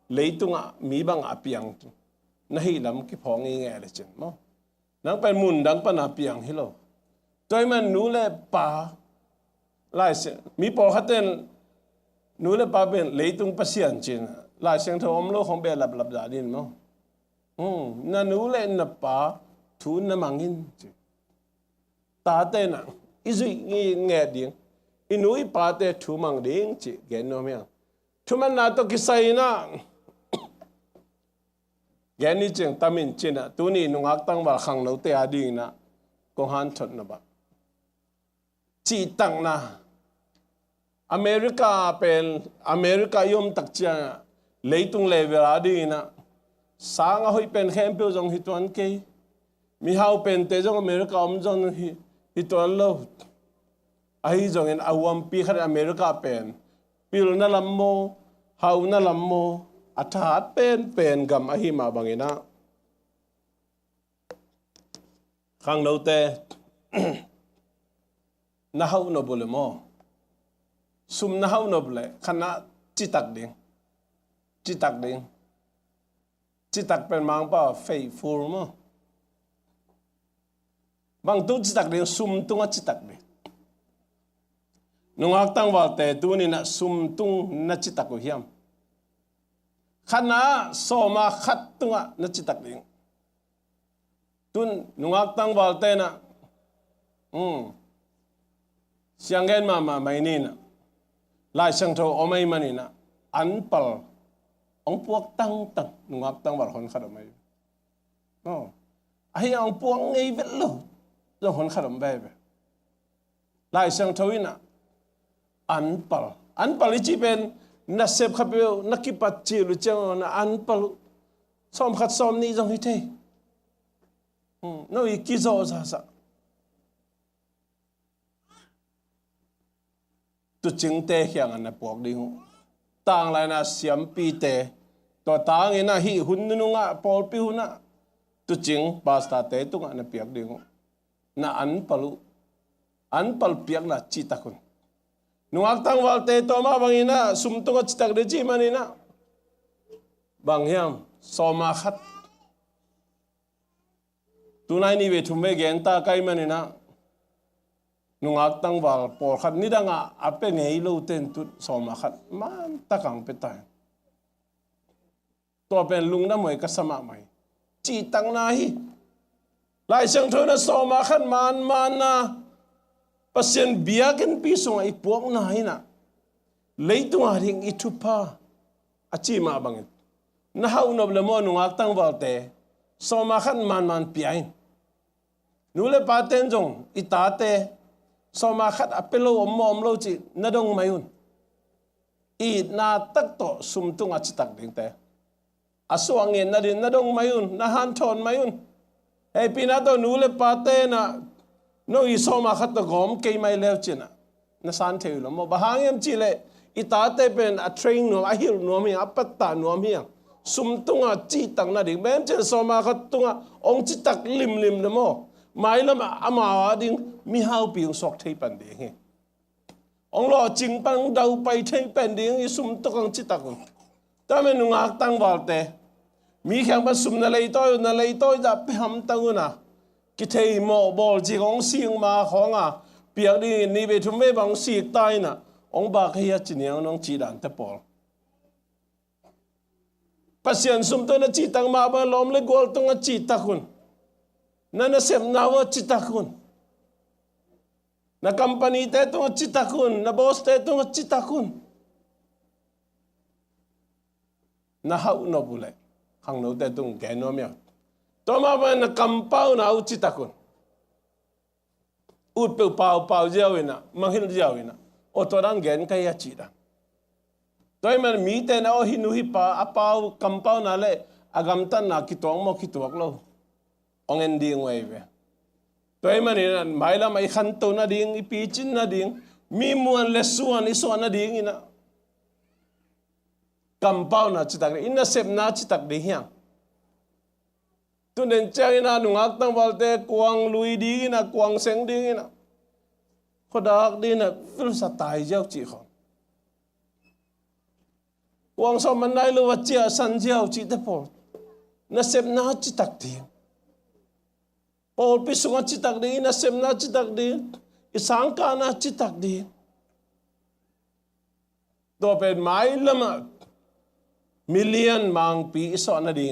lấy tung à mi bằng à piang na hi lắm cái phong nghe là chuyện mà nắng phải mùn đắng pa na piang hi lo tôi mà nú lên pa lại sẽ mi bỏ hết tên nú lên pa bên lấy tung pa xiên chuyện lại xem thọ ông lo không biết lập giả đi mà na nú lên na pa thu na mangin ta tên à isu nghe tiếng inui pa te thu mang ding chi gen no mya thu man na to kisai na gen ni cheng tamin china tu ni nungak tang ba khang lo te ading na ko han thot na ba จีตังนะอเมริกาเป็นอเมริกายมตักเจียเลยตุงเลเวลาดีนะสางเอาให้เป็นแคมเปิลจงฮิตวันเกยมีเฮาเป็นเตจงอเมริกาอมจงฮิตวันโลไอ้จงเห็นอาวมปีขัดอเมริกาเป็นปิลนั่นลำโมเฮานั่นลำโมอัฐาเป็นกำอหิมาบังเงินะข้างเราแต่น่าเฮานบุลโมซุมน่าเฮานบุลขณะจิตักดิ่งจิตักเป็นมังป่าเฟยฟูลมั้งบางตัวจิตักดิ่งซุมตัวจิตักดิ่งนุ่งอักตั้งว่าแต่ตัวนี้นะซุมตุงนัจิตักกุเฮียมขณะโซมาขัดตัวนัจิตักดิ่งตุนนุ่งอักตั้งว่าแต่นะเสียงเงินมาไม่นี่นะลายเสียงโทรเอาไม่มานี่นะอันเปิลองพวกตั้งนุ่งอักตั้งว่าคนขดมไม่ไอ้องพวกไงเวลล์จะคนขดมแบบลายเสียงโทรนะอันเปิลที่เป็นนักเสพขับเบลนักกิปัจจิลุเจ้านะอันเปิลซ้อมขัดซ้อมนี่จังที่เท่น้อยกิโซซาซะตุจิงเตะอย่างนั้นพวกดิ้งต่างเลยนะเสียมปีเตะตัวต่างเองนะฮิหุ่นนุ่งอ่ะปอลปิวนะตุจิงบาสตาเตะตุงอ่ะนะเปียกดิ้งนะอันเปิลเปียกนะจิตาคุณนุ่งอักตั้งวัลเตะตัวมาบางอินะสุมตุงจิตากเดจิมันอินะบางอย่างสมาขัดตุนายนี่เวทุมเบเกนตาไกมันอินะนุ่งอักตั้งวัลปอขัดนี่ดังอ่ะอาเป็นไงโลเตนตุสมาขัดมันตะกังเปตายตัวเป็นลุงน้ำมวยกัสมาใหม่จีตังนาฮีลายเสียงเธอนะสมาขัดมันนะpasien biakin pisong ay puwak na hina. Leito nga ring ito pa. Achi mabangit. Nahaunab na mo nung aktang balte. So makan man piyain. Nule paten jong itate. So makat apelo omlo chi nadong mayun. I na takto sumtung at sitak ding te. Aswangin na din nadong mayun. Nahanton mayun. Eh pinato nule pate na no iso makat to gom kay may lew china na san te lo mo bahangem chile itate pen a train no ahil no mi apatta no mi sumtunga chi tang na ding ben chen so makat tunga ong chi tak lim le mo mai lam ama ding mi hau pi sok thei pan de he ong lo ching pang dau pai thei pen ding i sum to kang chi tak ta men nu ngak tang wal te mi khang ba sum na lei toy da pe ham tang na ki thei mo bol chi ong sing ma khong a piak di ni be thum be bang si tai na ong ba khia chi niang nong chi dan te pol pasien sum to na chi tang ma ba lom le gol tong a chi takun na sem na wa chi takun na company te tong chi takun na boss te tong chi takun na hau no bule hang no te tong ge no mya toma ba na kampaw na uchi takun ut pe pau jawina manghil jawina otoran gen kaya chida toy man mi te na o hinu hi pa apaw kampaw na le agam tan na kitong mo kitwak lo ong ending wave toy man ina maila mai khanto na ding ipichin na ding mi muan lesuan iso na ding ina kampaw na chitak ina sep na chitak de hiang tu den chang ina nung aktang balte kuang lui di na kuang seng ding ina khodak di na fil sa tai jiao chi khon kuang so man nai lu wa chia san jiao chi te pol na sep na chi tak ti pol pi sunga chi tak di na sep na chi tak di isang ka na chi tak di do pen mai lama million mang pi iso na di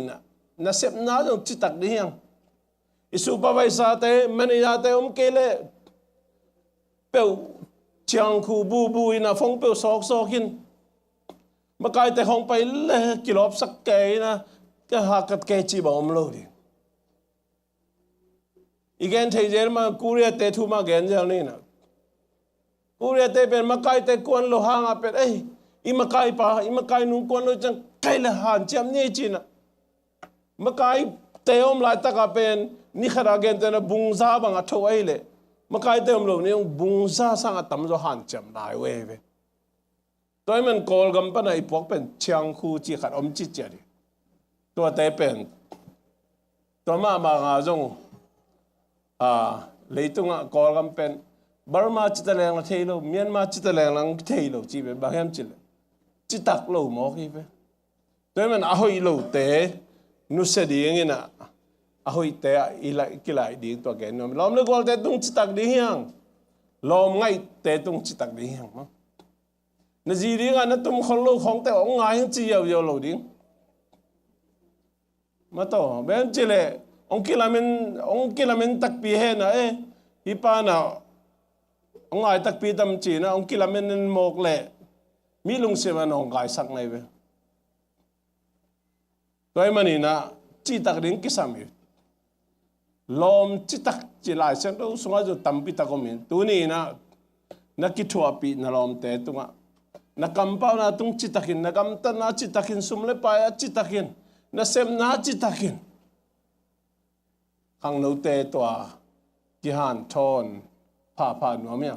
na sep na dong chitak dihang isupervise te manager te kele peu chiang khu bu ina phong peu sok hin makai te hong pai le kilop sak ke na ka hakat ke chi ba lo di igen thei jer ma kuria te thu ma gen jal ni na อุเรเตเป็นมาไกเตกวนโลหางาเป็นอิมาไกปะอิมาไกนุงกวนโลจังไกละหันเจียมนี่จีนะมาไกเตอมลายตะกาเป็นนี่ขราเกนเตนะบุงซาบังอัทวายเลยมาไกเตอมโลนี่บุงซาสังอัตมโจหันเจียมนายเว้ยตัวมันกอลกัมปะนะอีพวกเป็นเชียงคูจีขัดอมจิตเจริตัวเตเป็นตัวมางาจงเลยตุงกอลกัมเป็นบาร์มาจิตแรงละเทโลเมียนมาจิตแรงลังเทโลจีเป็นบางแห่งจิตจิตตักโลหมอคีเป็นตัวมันอาหอยโลเตนุสดีอย่างนี้นะอาหอยเตอีไลกิไลดีตัวแกนนล้อมเลือกว่าเตตุงจิตตักดีอย่างล้อมไงเตตุงจิตตักดีอย่างมั้งนั่นจีดีกันนั่นตุ้มคนโลของแต่องไงยังจีเยาวโลดิ้งมาต่อเบนจิเลองกิลามินตักปีเฮนะฮิปานะองไงตักปีตำจีนะองกิลามินโมกเล่มีลุงเสมันองไงสักไงเว้ตัวมันนี่นะจีตักดิ้งกิสามีลมจีตักจีลายเส้นตัวสงฆ์จะตั้มปีตักก็มีตัวนี้นะนักกิทัวปีนะลมเตะตัวนักกำเป้านะตุงจิตตักินนักกำตันนะจิตตักินสุมเลปายจิตตักินนักเสมนะจิตตักินขังโนเตตัวกิฮันทอนพาหนัวเมีย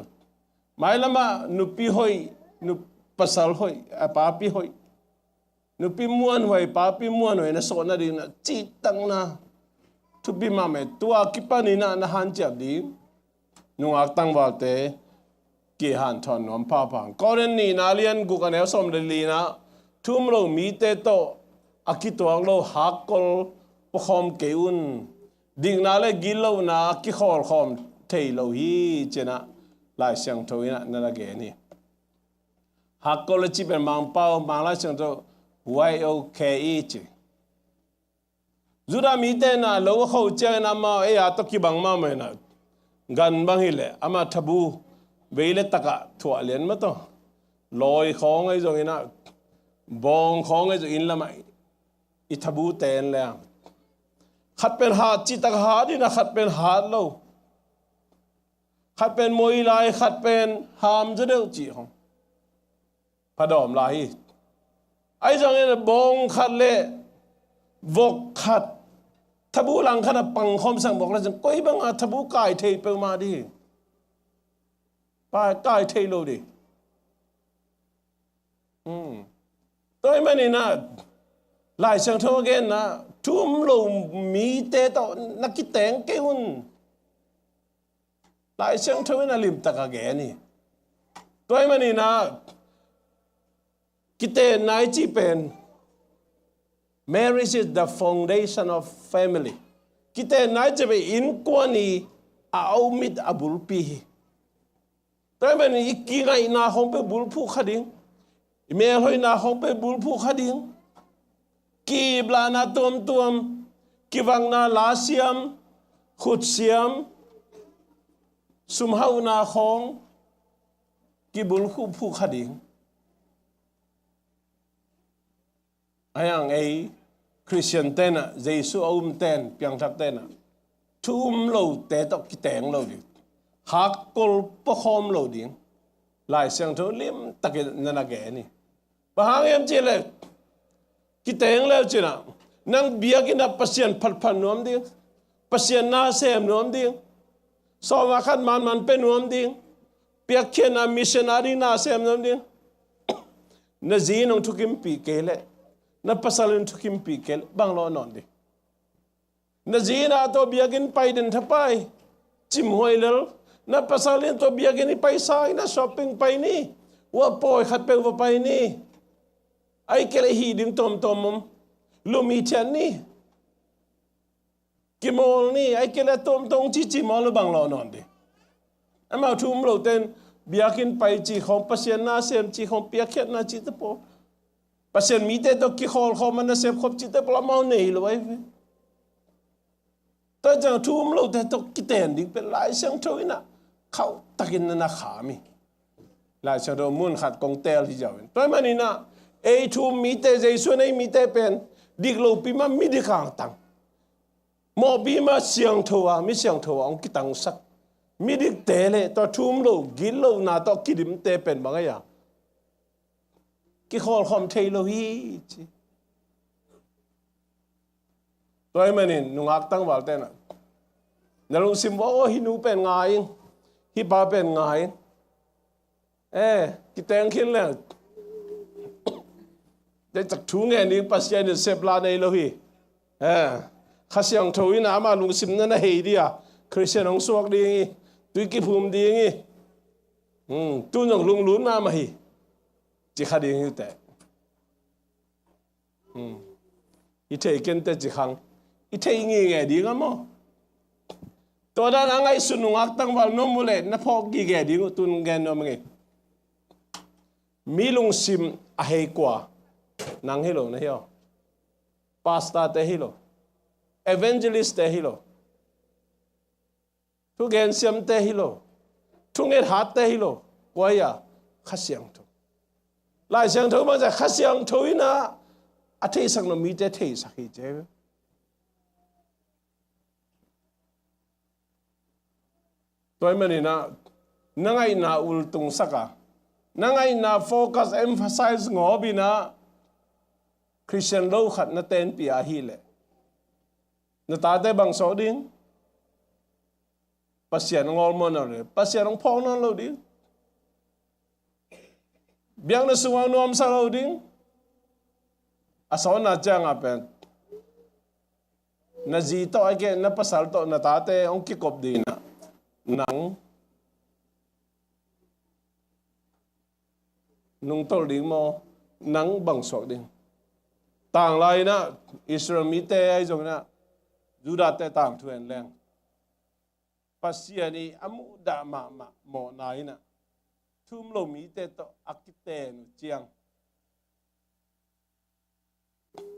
ไม่ละมานุปีหอยนุปัสสาวหอยป้าปีหอยนุปีม้วนหอยป้าปีม้วนหอยนะโซนาดีนะจิตตังนะทุบีมาเมตัวกิปานีนะหันจับดีนุอักตังบาเตกิฮันทอนนอมพาพังก่อนนี้นาเลียนกูกันเอลสมเดลีนะทุ่มเรามีเตโตอากิตัวเราฮักกอลปคอมเกอุนดิ่งนาเลกิโลนะกิขอลคอมเทโลฮีเจนะลายเสียงทวินะนั่นละเกนี่ฮักกอลจีเป็นมังเป้ามังลายเสียงทYOKE จีจุดามีเตนะเราเขาเจนะมาอาตกิบังมาเมนะกันบังฮิเลอามาทับูเวลตะกะถั่วเลียนมาต่อลอยของไอ้ตรงนี้นะบองของไอ้ตรงอินละไม่อิทบูเตนแล้วขัดเป็นหาดจิตตะหาดีนะขัดเป็นหาดเราขัดเป็นมวยลายขัดเป็นหามจะเดียวจีของพระดอมลายไอ้ตรงนี้นะบองขัดเละวกขัดทบูหลังขนาดปังคอมสั่งบอกแล้วจังก้อยบังอาทบูกายเทไปมาดิป้ากายเทโลดิตัวมันนี่นะหลายเชิงทั่วเกนนะทุ่มลมมีเตต่อนักกิแตงเกุนหลายเชิงทั่วน่ะลิมตะกะแกนี่ตัวมันนี่นะกิเตนายจีเป็น marriage is the foundation of family กิเตนายจะไปอินกวนีเอามิดอบุลปีแต่เป็นอีกกี่ไงนาของไปบุลผู้ขดิ้งเมียหอยนาของไปบุลผู้ขดิ้งกี่บลานาตัวมกี่วังนาลาเซียมขุดเซียมสุมหาวนาของกี่บุลผู้ขดิ้งไอ้ยังไอ้คริสเตียนเต้นอะเยซูเอาเต้นเพียงทักเต้นอะทุ่มโลเตะตกกี่แตงโลดิฮักกอลปะคอมโลดิ้งหลายเสียงเท่าเลี้ยมตะเกียนนักแก่นี่บางอย่างเจเลยกิเตงแล้วจีน่ะนั่งเบียกินนับปัสยันพันนวมดิ้งปัสยันนาเซมนวมดิ้งสองอาคันมันเป็นนวมดิ้งเปียกเขียนมิชชันนารีนาเซมนวมดิ้งนั่นจีนองทุกิมปีเกลนั่นปัสสันทุกิมปีเกลบางโลนอนดินั่นจีน่ะตัวเบียกินไปเดินทับไปจิมหอยเลนั่นภาษาเลียนตัวเบียกันนี่ไปซ้ายนะช้อปปิ้งไปนี่ว่าปอยขัดเป็นว่าไปนี่ไอ้เกลฮีดิมตอมลูมีเชนนี่กิโมลนี่ไอ้เกลตอมจีมอลบังรอนอนดิไอ้มาทุ่มเราเต้นเบียกินไปจีของปัสยันนาเซมจีของเปียกเข็ดนาจีตะโปปัสยันมีเตตัวกิขอลเขามันนาเซมขบจีตะปลาเมาเหนื่อยเลยแต่จังทุ่มเราแต่ตัวกิเตนดิ้งเป็นหลายเสียงทวินะเขาตะกินนาขามีหลายเชิงเรามุ่นขัดกงเตลที่เจ้าเป็นตัวมันนี่นะทุ่มมีเตใจส่วนไอ้มีเตเป็นดิกโลปีมามีดิกางตังมอบีมาเสียงทัวมีเสียงทัวองกิตังสัก มีดิเตะเลยตัวทุ่มโลกินโลนาตัวกิดิมเตะเป็นบางอย่างกิขอลคอมเทโลฮีตัวไอ้มันนี่นุ่งอักตั้งวัลเต้น่ะนั่นลุงซิมว่าโอ้ฮินูเป็นไงฮิปาเป็นไงกิเตงขึ้นเลยได้จากทุ่งเงินนี้ปัสยานี่เซปลาในโลฮีข้าเสียงทวีน้ำมาลุงซิมนั่นน่ะเฮียดีอ่ะคริสเตียนองสวกดีงี้ตุยกิภูมิดีงี้ตุนองลุงลุ้นมาฮีจิขาดีงี้แต่อีเทกันแต่จิขังอีเทงี้ไงดีกันมั้งตัวด้านไงสุนุงักตั้งวันน้องมุเล่นับพอกี่แก่ดีกูตุนเงินน้องมึงมีลุงซิมอาเฮกว่านังฮิโลนะเฮียพาสต้าเตฮิโลเอเวนเจลิสเตฮิโลทุกเงินเสียมเตฮิโลทุกเงินหัดเตฮิโลกว่าอย่าขัดเสียงทุกหลายเสียงทุกมันจะขัดเสียงทุกนะอาทิตย์สักน้ำมีแต่เทสักทีเจ้าตัวมันนี่นะนั่งไงน่าอุลตุงสักนั่งไงน่าโฟกัสเอ็มฟาไซส์งอบินะคริสเตียนโลขัดนั่นเต็นปีอาฮีเลยนั่นตาเตบังโซดิ้งปัสยานงอลมอนอะไรปัสยานงพองนั่นโลดิ้งเบียงนั่นสว่างนวมสโลดิ้งอาสาวน่าจังอ่ะเป็นน่าจีโตไอ้แกน่าปัสสาวะโตน่าตาเตองคิกบดีนะหนังนุ่งโตดิ้งโมหนังบังโซดิ้งต่างไรนะอิสราเอลมีเตไอจงนะยูดาเตต่างทุเรนแรงปัสยานีอามุดามาโมนายนะทุ่มโลมีเตโตอักเตนุเจียง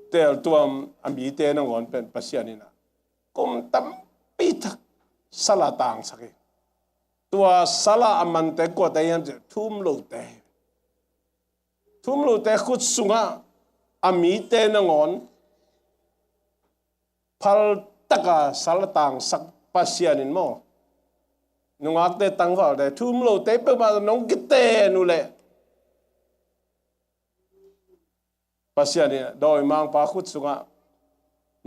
เตลตัวอามีเตนงอนเป็นปัสยานีนะกุมตั้มปีทักสละต่างสักตัวสละอามันเตกว่าแต่ยังจะทุ่มโลเตขุดสุงะอามีเตนงอนพัลตะกาสละต่างสักปัสยานินโมนุ่งอักเตตั้งว่าแต่ทุ่มโลเตเปิดมาน้องกิเตนุเล่ปัสยานิโดยมังปาขุดสุงะ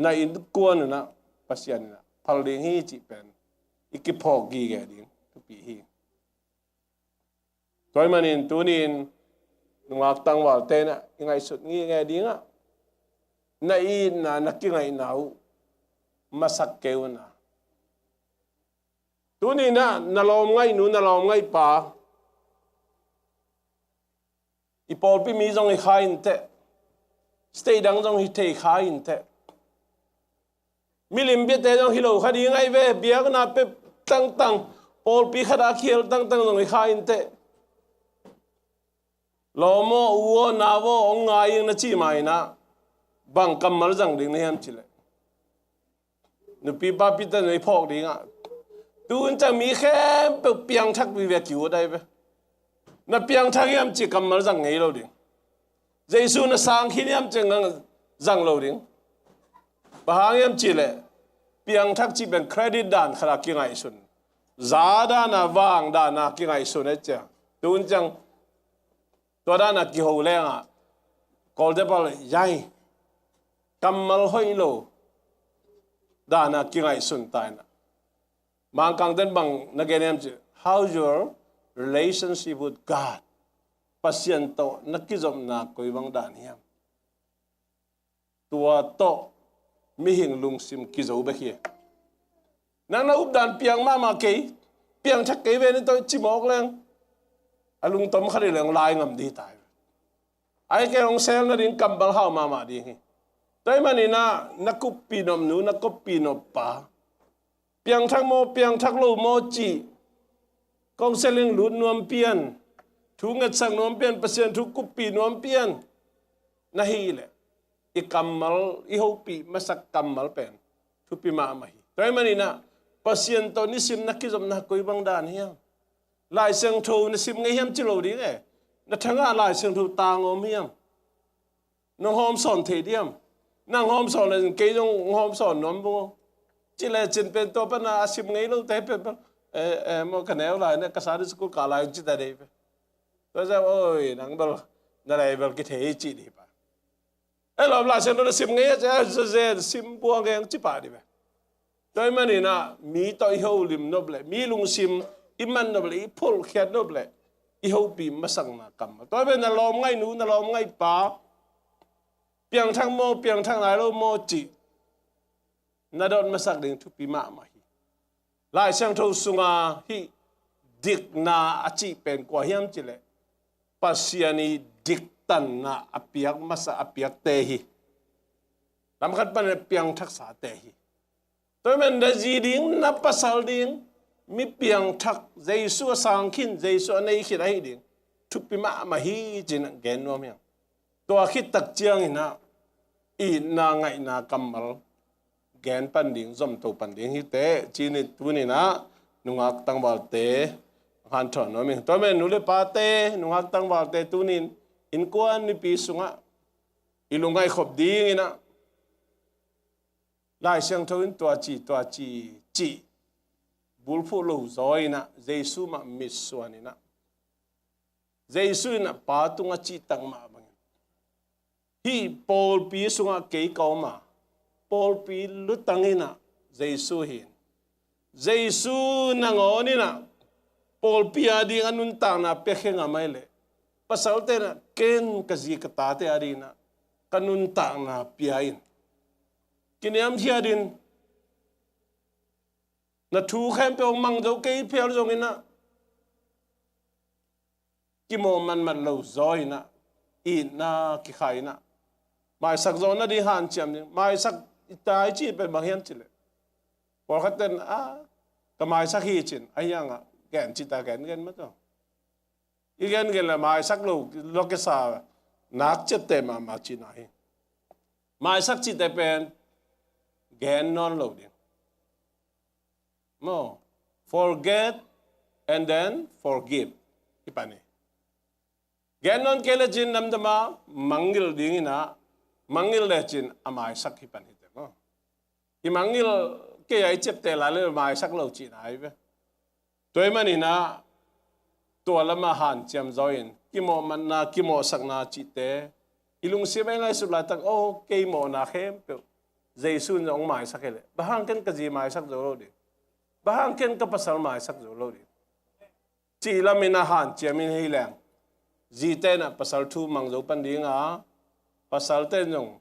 ในอินกวนนะปัสยานินะพัลลิงฮีจิเป็นอีกพอกีแกดิ้งทุกปีฮีตัวมันอินตัวนี้นุ่งอักตั้งว่าเตนะยังไงสุดงี้ไงดิ้งอ่ะในอินนะนักยังไงหนาวมาสักเกวนะตัวนี้นะนาลอมไงหนูนาลอมไงป่าอีปอลพี่มีจงไอ้ข้าอินเตสเตย์ดังจงไอ้เทข้าอินเตมิลิมเบียเตจงฮิโลคดีไงเว้เบียกนาเปตั้งปอลพี่ขดาเขียวตั้งจงไอ้ข้าอินเตลอมอวัวนาวองไงยังนัชีไม่นะบังกำมัลจังดิ่งนี่ฮัมชิเลนุปีป้าพิจารณาพอกดิ่งอ่ะตูนจะมีแค่เปียงทักวิเวกิวได้ไหมนั่นเปียงทักยามจิกำมัลจังไงเราดิ่งเจสุนสังขียามจังจังเราดิ่งบางยามจิเลเปียงทักจิเป็นเครดิตด่านขนาดกี่ไงสุนซาดานาว่างด่านากี่ไงสุนเอเจ้าตูนจังตัวด้านนักกิโฮเล่งอ่ะกอลเดบอลใหญ่กำมัลหอยโลด่านักกี่ไงสุนตายนะบางครั้งเดินบางนักเรียนจะ how's your relationship with God ปัสยันโตนักกิจอมนักคุยบางด่านเนี่ยตัวโตมีหิงลุงซิมกิจอุเบกีนั่งนับด่านเปียงมาเกยเปียงชักเกยเวนี่ตัวจิมอกเลยอลุงต้มขนาดเรื่องลายงำดีตายไอ้แกลงเซลนั่นเองกำบังเข้ามาดีงี้แต่มันนี่นะนักกุปีนมหนูนักกุปีนมป่าเปียงทักโมเปียงทักโลโมจีกองเซลิงหลุดนวมเปียนถูกเงินสั่งนวมเปียนเปอร์เซ็นต์ถูกกุปีนวมเปียนน่าฮีเลยอีกำมัลอีหูปีมาสักกำมัลเป็นทุปีมาไม่แต่มันนี่นะเปอร์เซ็นต์ตัวนี้ซิมนักกิจอมนักกุยบางด่านเฮียลายเสียงทูนซิมไงเฮียมจิโรดีไงนัทงาลายเสียงทูตางอมเฮียมน้องหอมสอนเทียมนั่งหอมสอนเลยเกยจงหอมสอนน้องบัวจิเลจินเป็นตัวปนาซิมไงลูกแต่เป็น mo kanel la ne ka Sunday school ka la chi ta dei to sa oi nang bal na lai bal ki thei chi di pa lom la sen no sim nge ja ze sim buang nge chi pa di ba toy mani na mi to i ho lim no ble mi lung sim iman no ble i phul khet no ble i ho pi ma sang na kam toy ben na lom ngai nu na lom ngai pa piang thang mo piang thang lai lo mo chi na don ma sak ding thu pi ma ma hi lai sang tho sunga hi dik na achi pen kwa hiam chi le pasiani dik tan na apiak masa apiak te hi lam khat pan piang thak sa te hi toy men da ji ding na pasal ding mi piang thak jesu sang khin jesu nei khit ai ding thu pi ma ma hi jin gen no myang to khit tak chiang ina i na ngai na kamal gen pan ding zom to pan ding hi te chi ni tu ni na nungak tang bal te han thon no mi to men nu le pa te nungak tang bal te tu nin inkuan ni pi sunga ilungai khop ding ina lai siang thoin to chi bul phu lo zoi na jesu ma mis suani na jesu na pa tunga chi tang ma bang hi pol pi sunga ke ko ma pol pi lu tangina jesu hin jesu na ngoni na pol pi adi anun ta na pe khenga mai le pasal te na ken kazi ka ta te ari na kanun ta na piain kiniam hiadin na thu khem pe mang do ke pel jong ina ki mo man lo zoi na i na ki khai na mai sak zo na di han cham ni mai sak itai chi pe bang hiam chile por khaten ka mai sak hi chin ayanga gen chi ta gen ma to i gen la mai sak lo ke sa nak chet te ma chi na hi mai sak chi te pen gen non lo ding mo forget and then forgive ipani gen non kele jin nam dama mangil ding ina mangil le chin amai sak ipani te mo i mangil ke ai chep te la le mai sak lo chi nai ve toy mani na to lama han cham zoin ki mo man na ki mo sak na chi te ilung si mai ngai su la tak o ke mo na khem pe jesu nong mai sak hele bahang ken ka ji mai sak zo lo de bahang ken ka pasal mai sak zo lo de chi la mina han chamin hi lang ji te na pasal thu mang zo pan ding a pasal te nong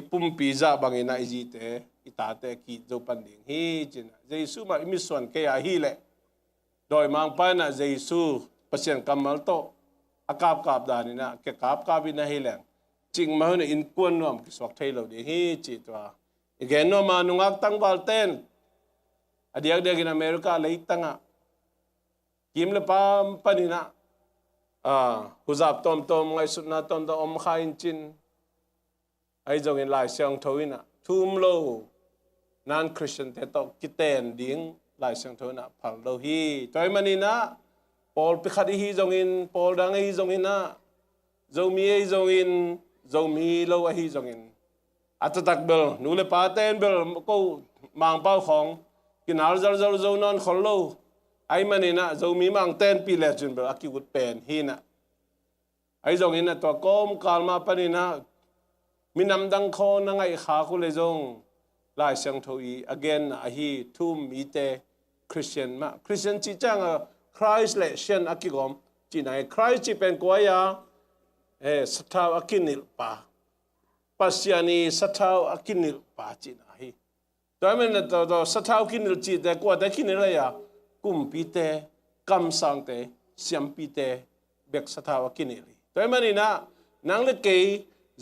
ipum pizza bangina iji te itate ki zo pan ding hi chin jesu ma imiswan ke a hi le doi mang pa na jesu pasien kamal to akap kap dani na ke kap ina hi lang ching ma na in kuan nom ki swak thai lo de hi chi to again no ma nungak tang bal ten adiak de in America lei tanga kim le pam panina huzap tom ngai sutna tom da om khain chin ai jong in lai siang thoina thum lo non Christian te to kiten ding lai siang thoina phal lo hi toy manina Paul pikhadi hi jong in Paul dang hi jong in na zomi hi jong in zomi lo hi jong in atatak bel nu le pa ten bel ko mang pau khong kinal zal zo non khol lo ai manina zomi mang ten pi le chun bel akiut pen hi na ai jong in na to kom kalma panina minam dang kho na ngai kha khu le jong lai siang thoi again a hi thum mi te Christian chi chang Christ le shen akigom chi nai Christ chi pen ko ya sathaw akinil pa pasiani sathaw akinil pa chi na hi to men to sathaw kinil chi te ko ta kinil ya kum pi te kam sang te siam pi te bek sathaw akinil to men ina nang le ke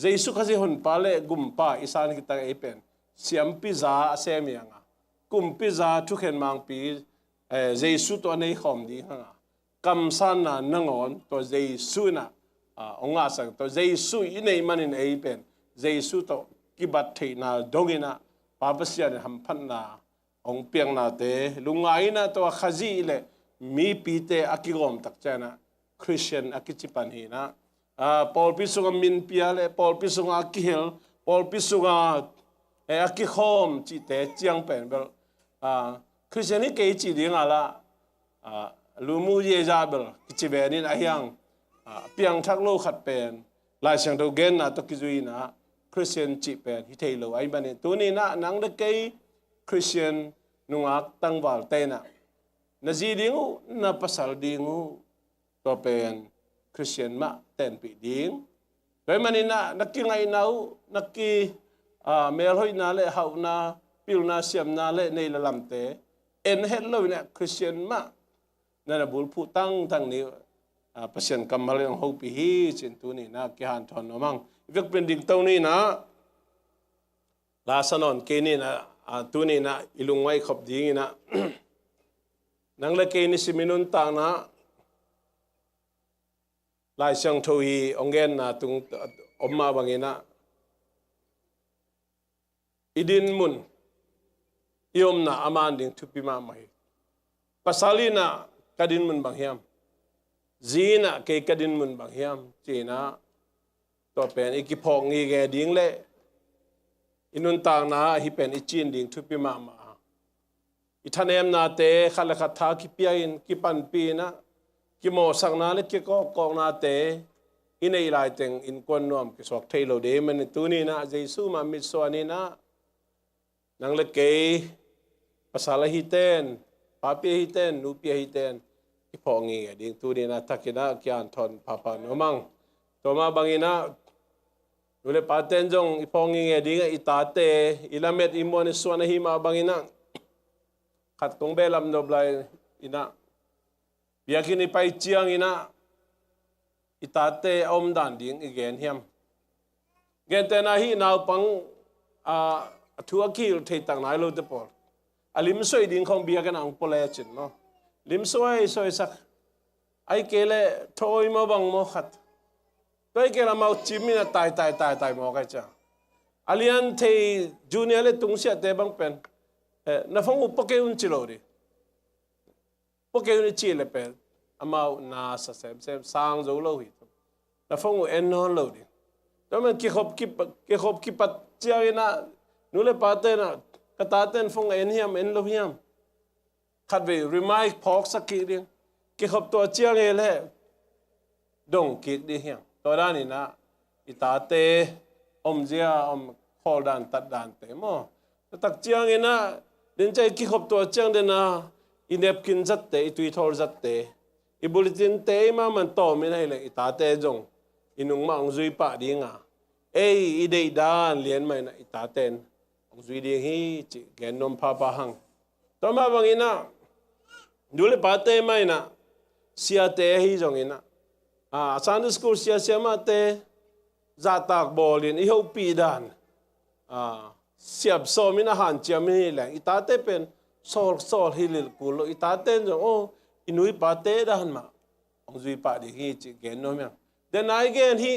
jesu khazi hon pa le gum pa isan kita e pen siam pi za asem yanga kum pi za thu khen mang pi jesu to nei khom di ha kam san na nangon to jesu na onga sang to jesu inei manin ei pen jesu to kibat thei na dongina papasian ham phan na ong piang na te lungai na to khazi le mi pi te akigom tak chana Christian akichipan hi na Paul pisunga min piale Paul pisunga akihel Paul pisunga akikhom chi te chiang pen bel Christian ni ke chi ding ala ลูมูเยจาเบลกิจเบนินอายังเปียงทักโลขัดเป็นลายเสียงตัวเกนนะตัวกิจุยนะคริสเตียนจีเป็นฮิเทโลไอ้บันนี้ตัวนี้นะนังเด็กไอ้คริสเตียนนุ่งอักตั้งวาลเตนะนาจีดิ้งนาภาษาดิ้งตัวเป็นคริสเตียนมาเต้นปีดิ้งโดยมันนี่นะนักกิไงนานักกีเมลหอยนาเลหาวนาปิลนาเสียมนาเลในละลำเตเอ็นเฮลโลเนี่ยคริสเตียนมานั่นบุลผู้ตั้งนี้เปอร์เซ็นต์กำมะเรื่องฮูปีฮีจินตัวนี้นะเกี่ยนทอนน้องอีกเป็นดิ่งตัวนี้นะลาสนนเกนี่นะตัวนี้นะอิลุงไว้ขบดิ่งนะนังเล็กนี่สิมินุนตางนะลายเชียงทวีองเกนนะตุงอมมาบางเงินะอิดินมุนยมนะอามันดิ่งทุบปีมาไม่ภาษาลีนะกดินมุนบางเฮียมจีน่ะเกกดินมุนบางเฮียมจีน่ะตัวเป็นอีกพองอีแกดิ้งเล่อินุนต่างนะฮิเป็นอีจีนดิ้งทุบปีมาอีท่านเอ็มนาเตขัดขัดท้ากิเปียนกิปันปีนะกิโมสังนาเล็กกิกองนาเตอินไอไลเต็งอินกวนนอมกิสวกเทโลเดมันตัวนี้นะเจสุมามิสวานีนะนังเล็กเกภาษาละฮิเตนปาปีฮิเตนนูปีฮิเตนอีพองงี้ดิ่งตัวนี้นะทักกินะเกี่ยนทอนพาปานมังตัวมาบางอีนะดูเลยปาเตนจงอีพองงี้ดิ่งอีตาเตอีลาเม็ดอีมวนสวนหิมาบางอีนะขัดตรงเบลัมนบลายอีนะเบียกินอีไปเจียงอีนะอีตาเตอมดันดิ่งอีเกนเฮียมเกนเตนะฮีนาวปังทัวกิลเทตังนายโลเตปอลอลิมสวยดิ่งของเบียกันอังโปเลจินเนาะลิมสวยสักไอเกลทอยมาบังโมขัดตัวไอเกลมาจิมินะตายโมกันจ้าอลิอันเทจูเนียเลตุงเสียเตบังเป็นนะฟงอุปเกอุนจิโลดิปเกอุนจิเลเป็นอามานาสเซมสางโจโลหิตนะฟงอุเอ็นนอนโลดิตัวมันกิขบปัดเจียนะนูเลปาเตนะกตาเตนฟงเอ็นเฮียมเอ็นโลเฮียมขัดไปรีมายพอกสักกี่เดียงกิขบตัวเจียงเอเล่ดงกิดดีเฮียงตัวด้านนี้นะอิตาเตอมเจียอมโคดันตัดดันเตมอตักเจียงเอนะเดินใจกิขบตัวเจียงเดนะอินเนบกินจัดเตอิตุยทอลจัดเตอิบุลิตินเตมามันโตไม่ได้เลยอิตาเตจงอินุงมาองซุยปะดีงาอีเดดานเลียนไม่นะอิตาเตนองซุยดีฮีจิแกนนมพาปะหังต่อมาบางอีนะดูเลยปาเตไม่นะเสียเตฮีจงอีนะซันดิสคูเสียมาเตจัตตากบอลินอีเขาปีดานเสียบโซมินะหันเจียมินี่แหละอิตาเตเป็นโซลฮิลิลกุลอิตาเตนจงอินุยปาเตดานมาองซุยปะดีฮีจิแกนนมยังเดนายเกนฮี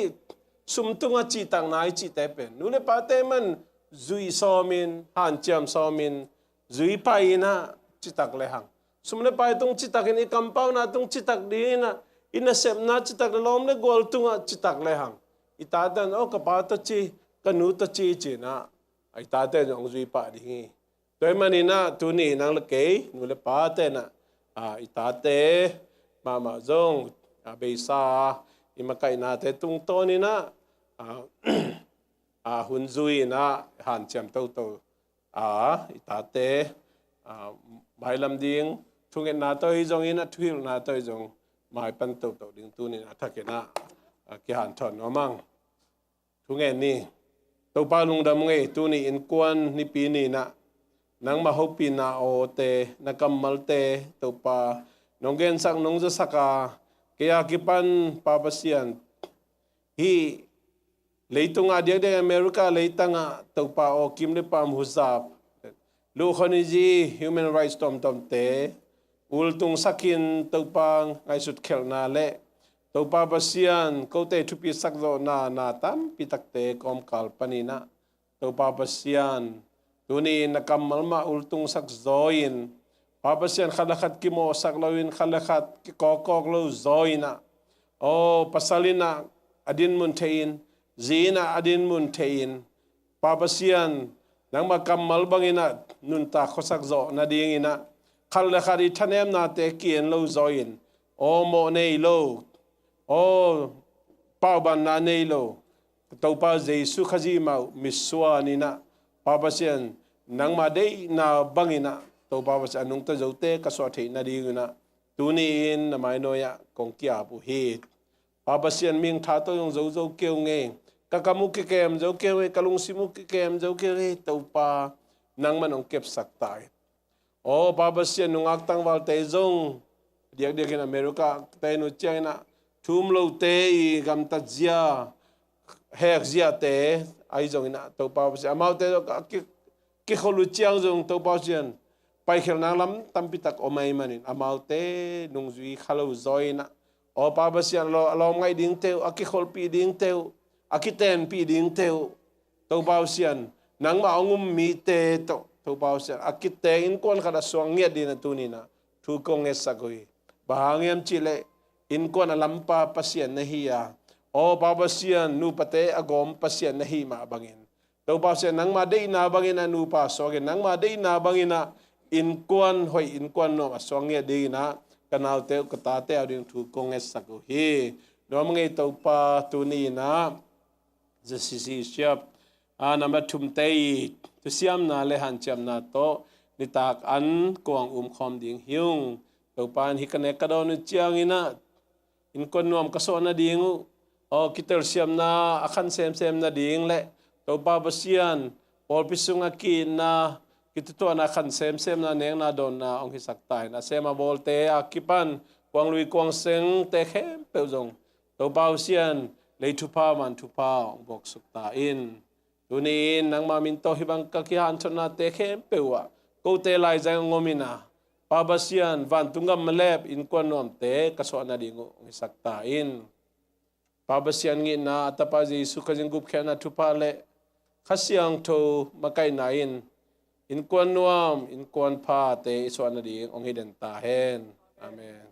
สุมตุงจิตังนายจิเตเป็นดูเลยปาเตมันซุยโซมินหันเจียมโซมินซุยไปนะจิตักเลหังสมเลไปตรงจิตักini kampau na tong citak di na ina sep na citak lom le gol tunga citak lehang itadan kapata chi kanu ta chi na itate jong zui pa di hi toy manina tuni nang le ke nu le pa te na itate mama zong beisa imakai na te tung to ni na hun zui na han cham to itate bailam dingทุกเงินนาตัวอีจงอินะทุกนาตัวอีจงหมายปันตุตัวดึงตัวนี่นะถ้าเกิดนะเกี่ยหันถอนน้องมั่งทุกเงินนี่ตัวปลาลุงดำไงตัวนี่อินกวนนี่ปีนี่นะนังมาฮุปีนาโอเตนักกำมัลเตตัวปลาน้องเกนสักน้องจะสักเกี่ยกิปันปาปเซียนฮีเลยตุงอาเดียกเดอเมริกาเลยตั้งตัวปลาโอคิมเลปามฮุซาบลูกคนนี้จี human rights ตอมเตอุลตุงสักินตัวปังไงสุดเขลนาเละตัวปาปเซียนเขาเตทุพิสักโซนาตัมปิตักเตกอมกัลปนีนะตัวปาปเซียนตัวนี้นักกำมัลมาอุลตุงสักโซอินปาปเซียนขัดขัดกิโมสักลาวินขัดขัดกิกอกลูโซอินะปัสสาลินะอดินมุนเทอินจีนะอดินมุนเทอินปาปเซียนนังมากำมัลบังอินะนุนตาขสักโซนาดีงินะ khal le khari thanem na te kien lo zoin o mo nei lo o pau ban na nei lo to pa jesu khaji ma miswa ni na pa pa sian nang ma dei na bangina to pa pa anung ta zote ka so thei na di na tu ni in na mai no ya kong kia pu hi pa pa sian ming tha to yong zo zo keu nge ka kamu ki kem zo keu e kalung simu ki kem zo keu e to pa nang manong kep sak tai o pa pa sian nung ak tang wal te zong diak diak in America te nu China thum lo te I gam ta zia hek zia te ai zong ina to pa pa sian amau te ki kholu chiang zong to pa sian pai khel nang lam tam pitak o mai manin amau te nung zui khalo zoina o pa pa sian lo ngai ding teu aki khol pi ding teu aki ten pi ding teu to pa sian nang ma ngum mi te to pa sian aki te in kon kada suang nge din tu ni na thu kong esagoi bahangem chile in kon alampa pasien na hiya o pa pa sian nu pate agom pasien na hi ma bangin to pa sian nang ma dei na bangin anu pa so ge nang ma dei na bangina in kwan no asong nge dei na kanal te kata te ading thu kong esago hi no mangai to pa tu ni na zcc shop number thum tei tu siam na le han cham na to ni tak an kuang khom ding hiung to pan hi kane ka don chiang ina in kon nom ka so na ding o kitel siam na akhan sem na ding le to pa basian pol pisunga ki na kituto na khan sem na neng na don na ong hisak tai na sema bolte akipan kwang lui kwang seng te khem pe jong to pa basian le thu pa man thu pa ong bok suk ta in tunin nang mamin to hibang kakihan chona te khem pewa ko te lai jang ngomina pa basian van tungam malep in kon nom te kaso na dingo hisak ta in pa basian ngi na atapa jesu kajing gup khena thu pa le khasiang tho makai na in kwan nuam in kwan pha te so na ding ong hiden ta hen amen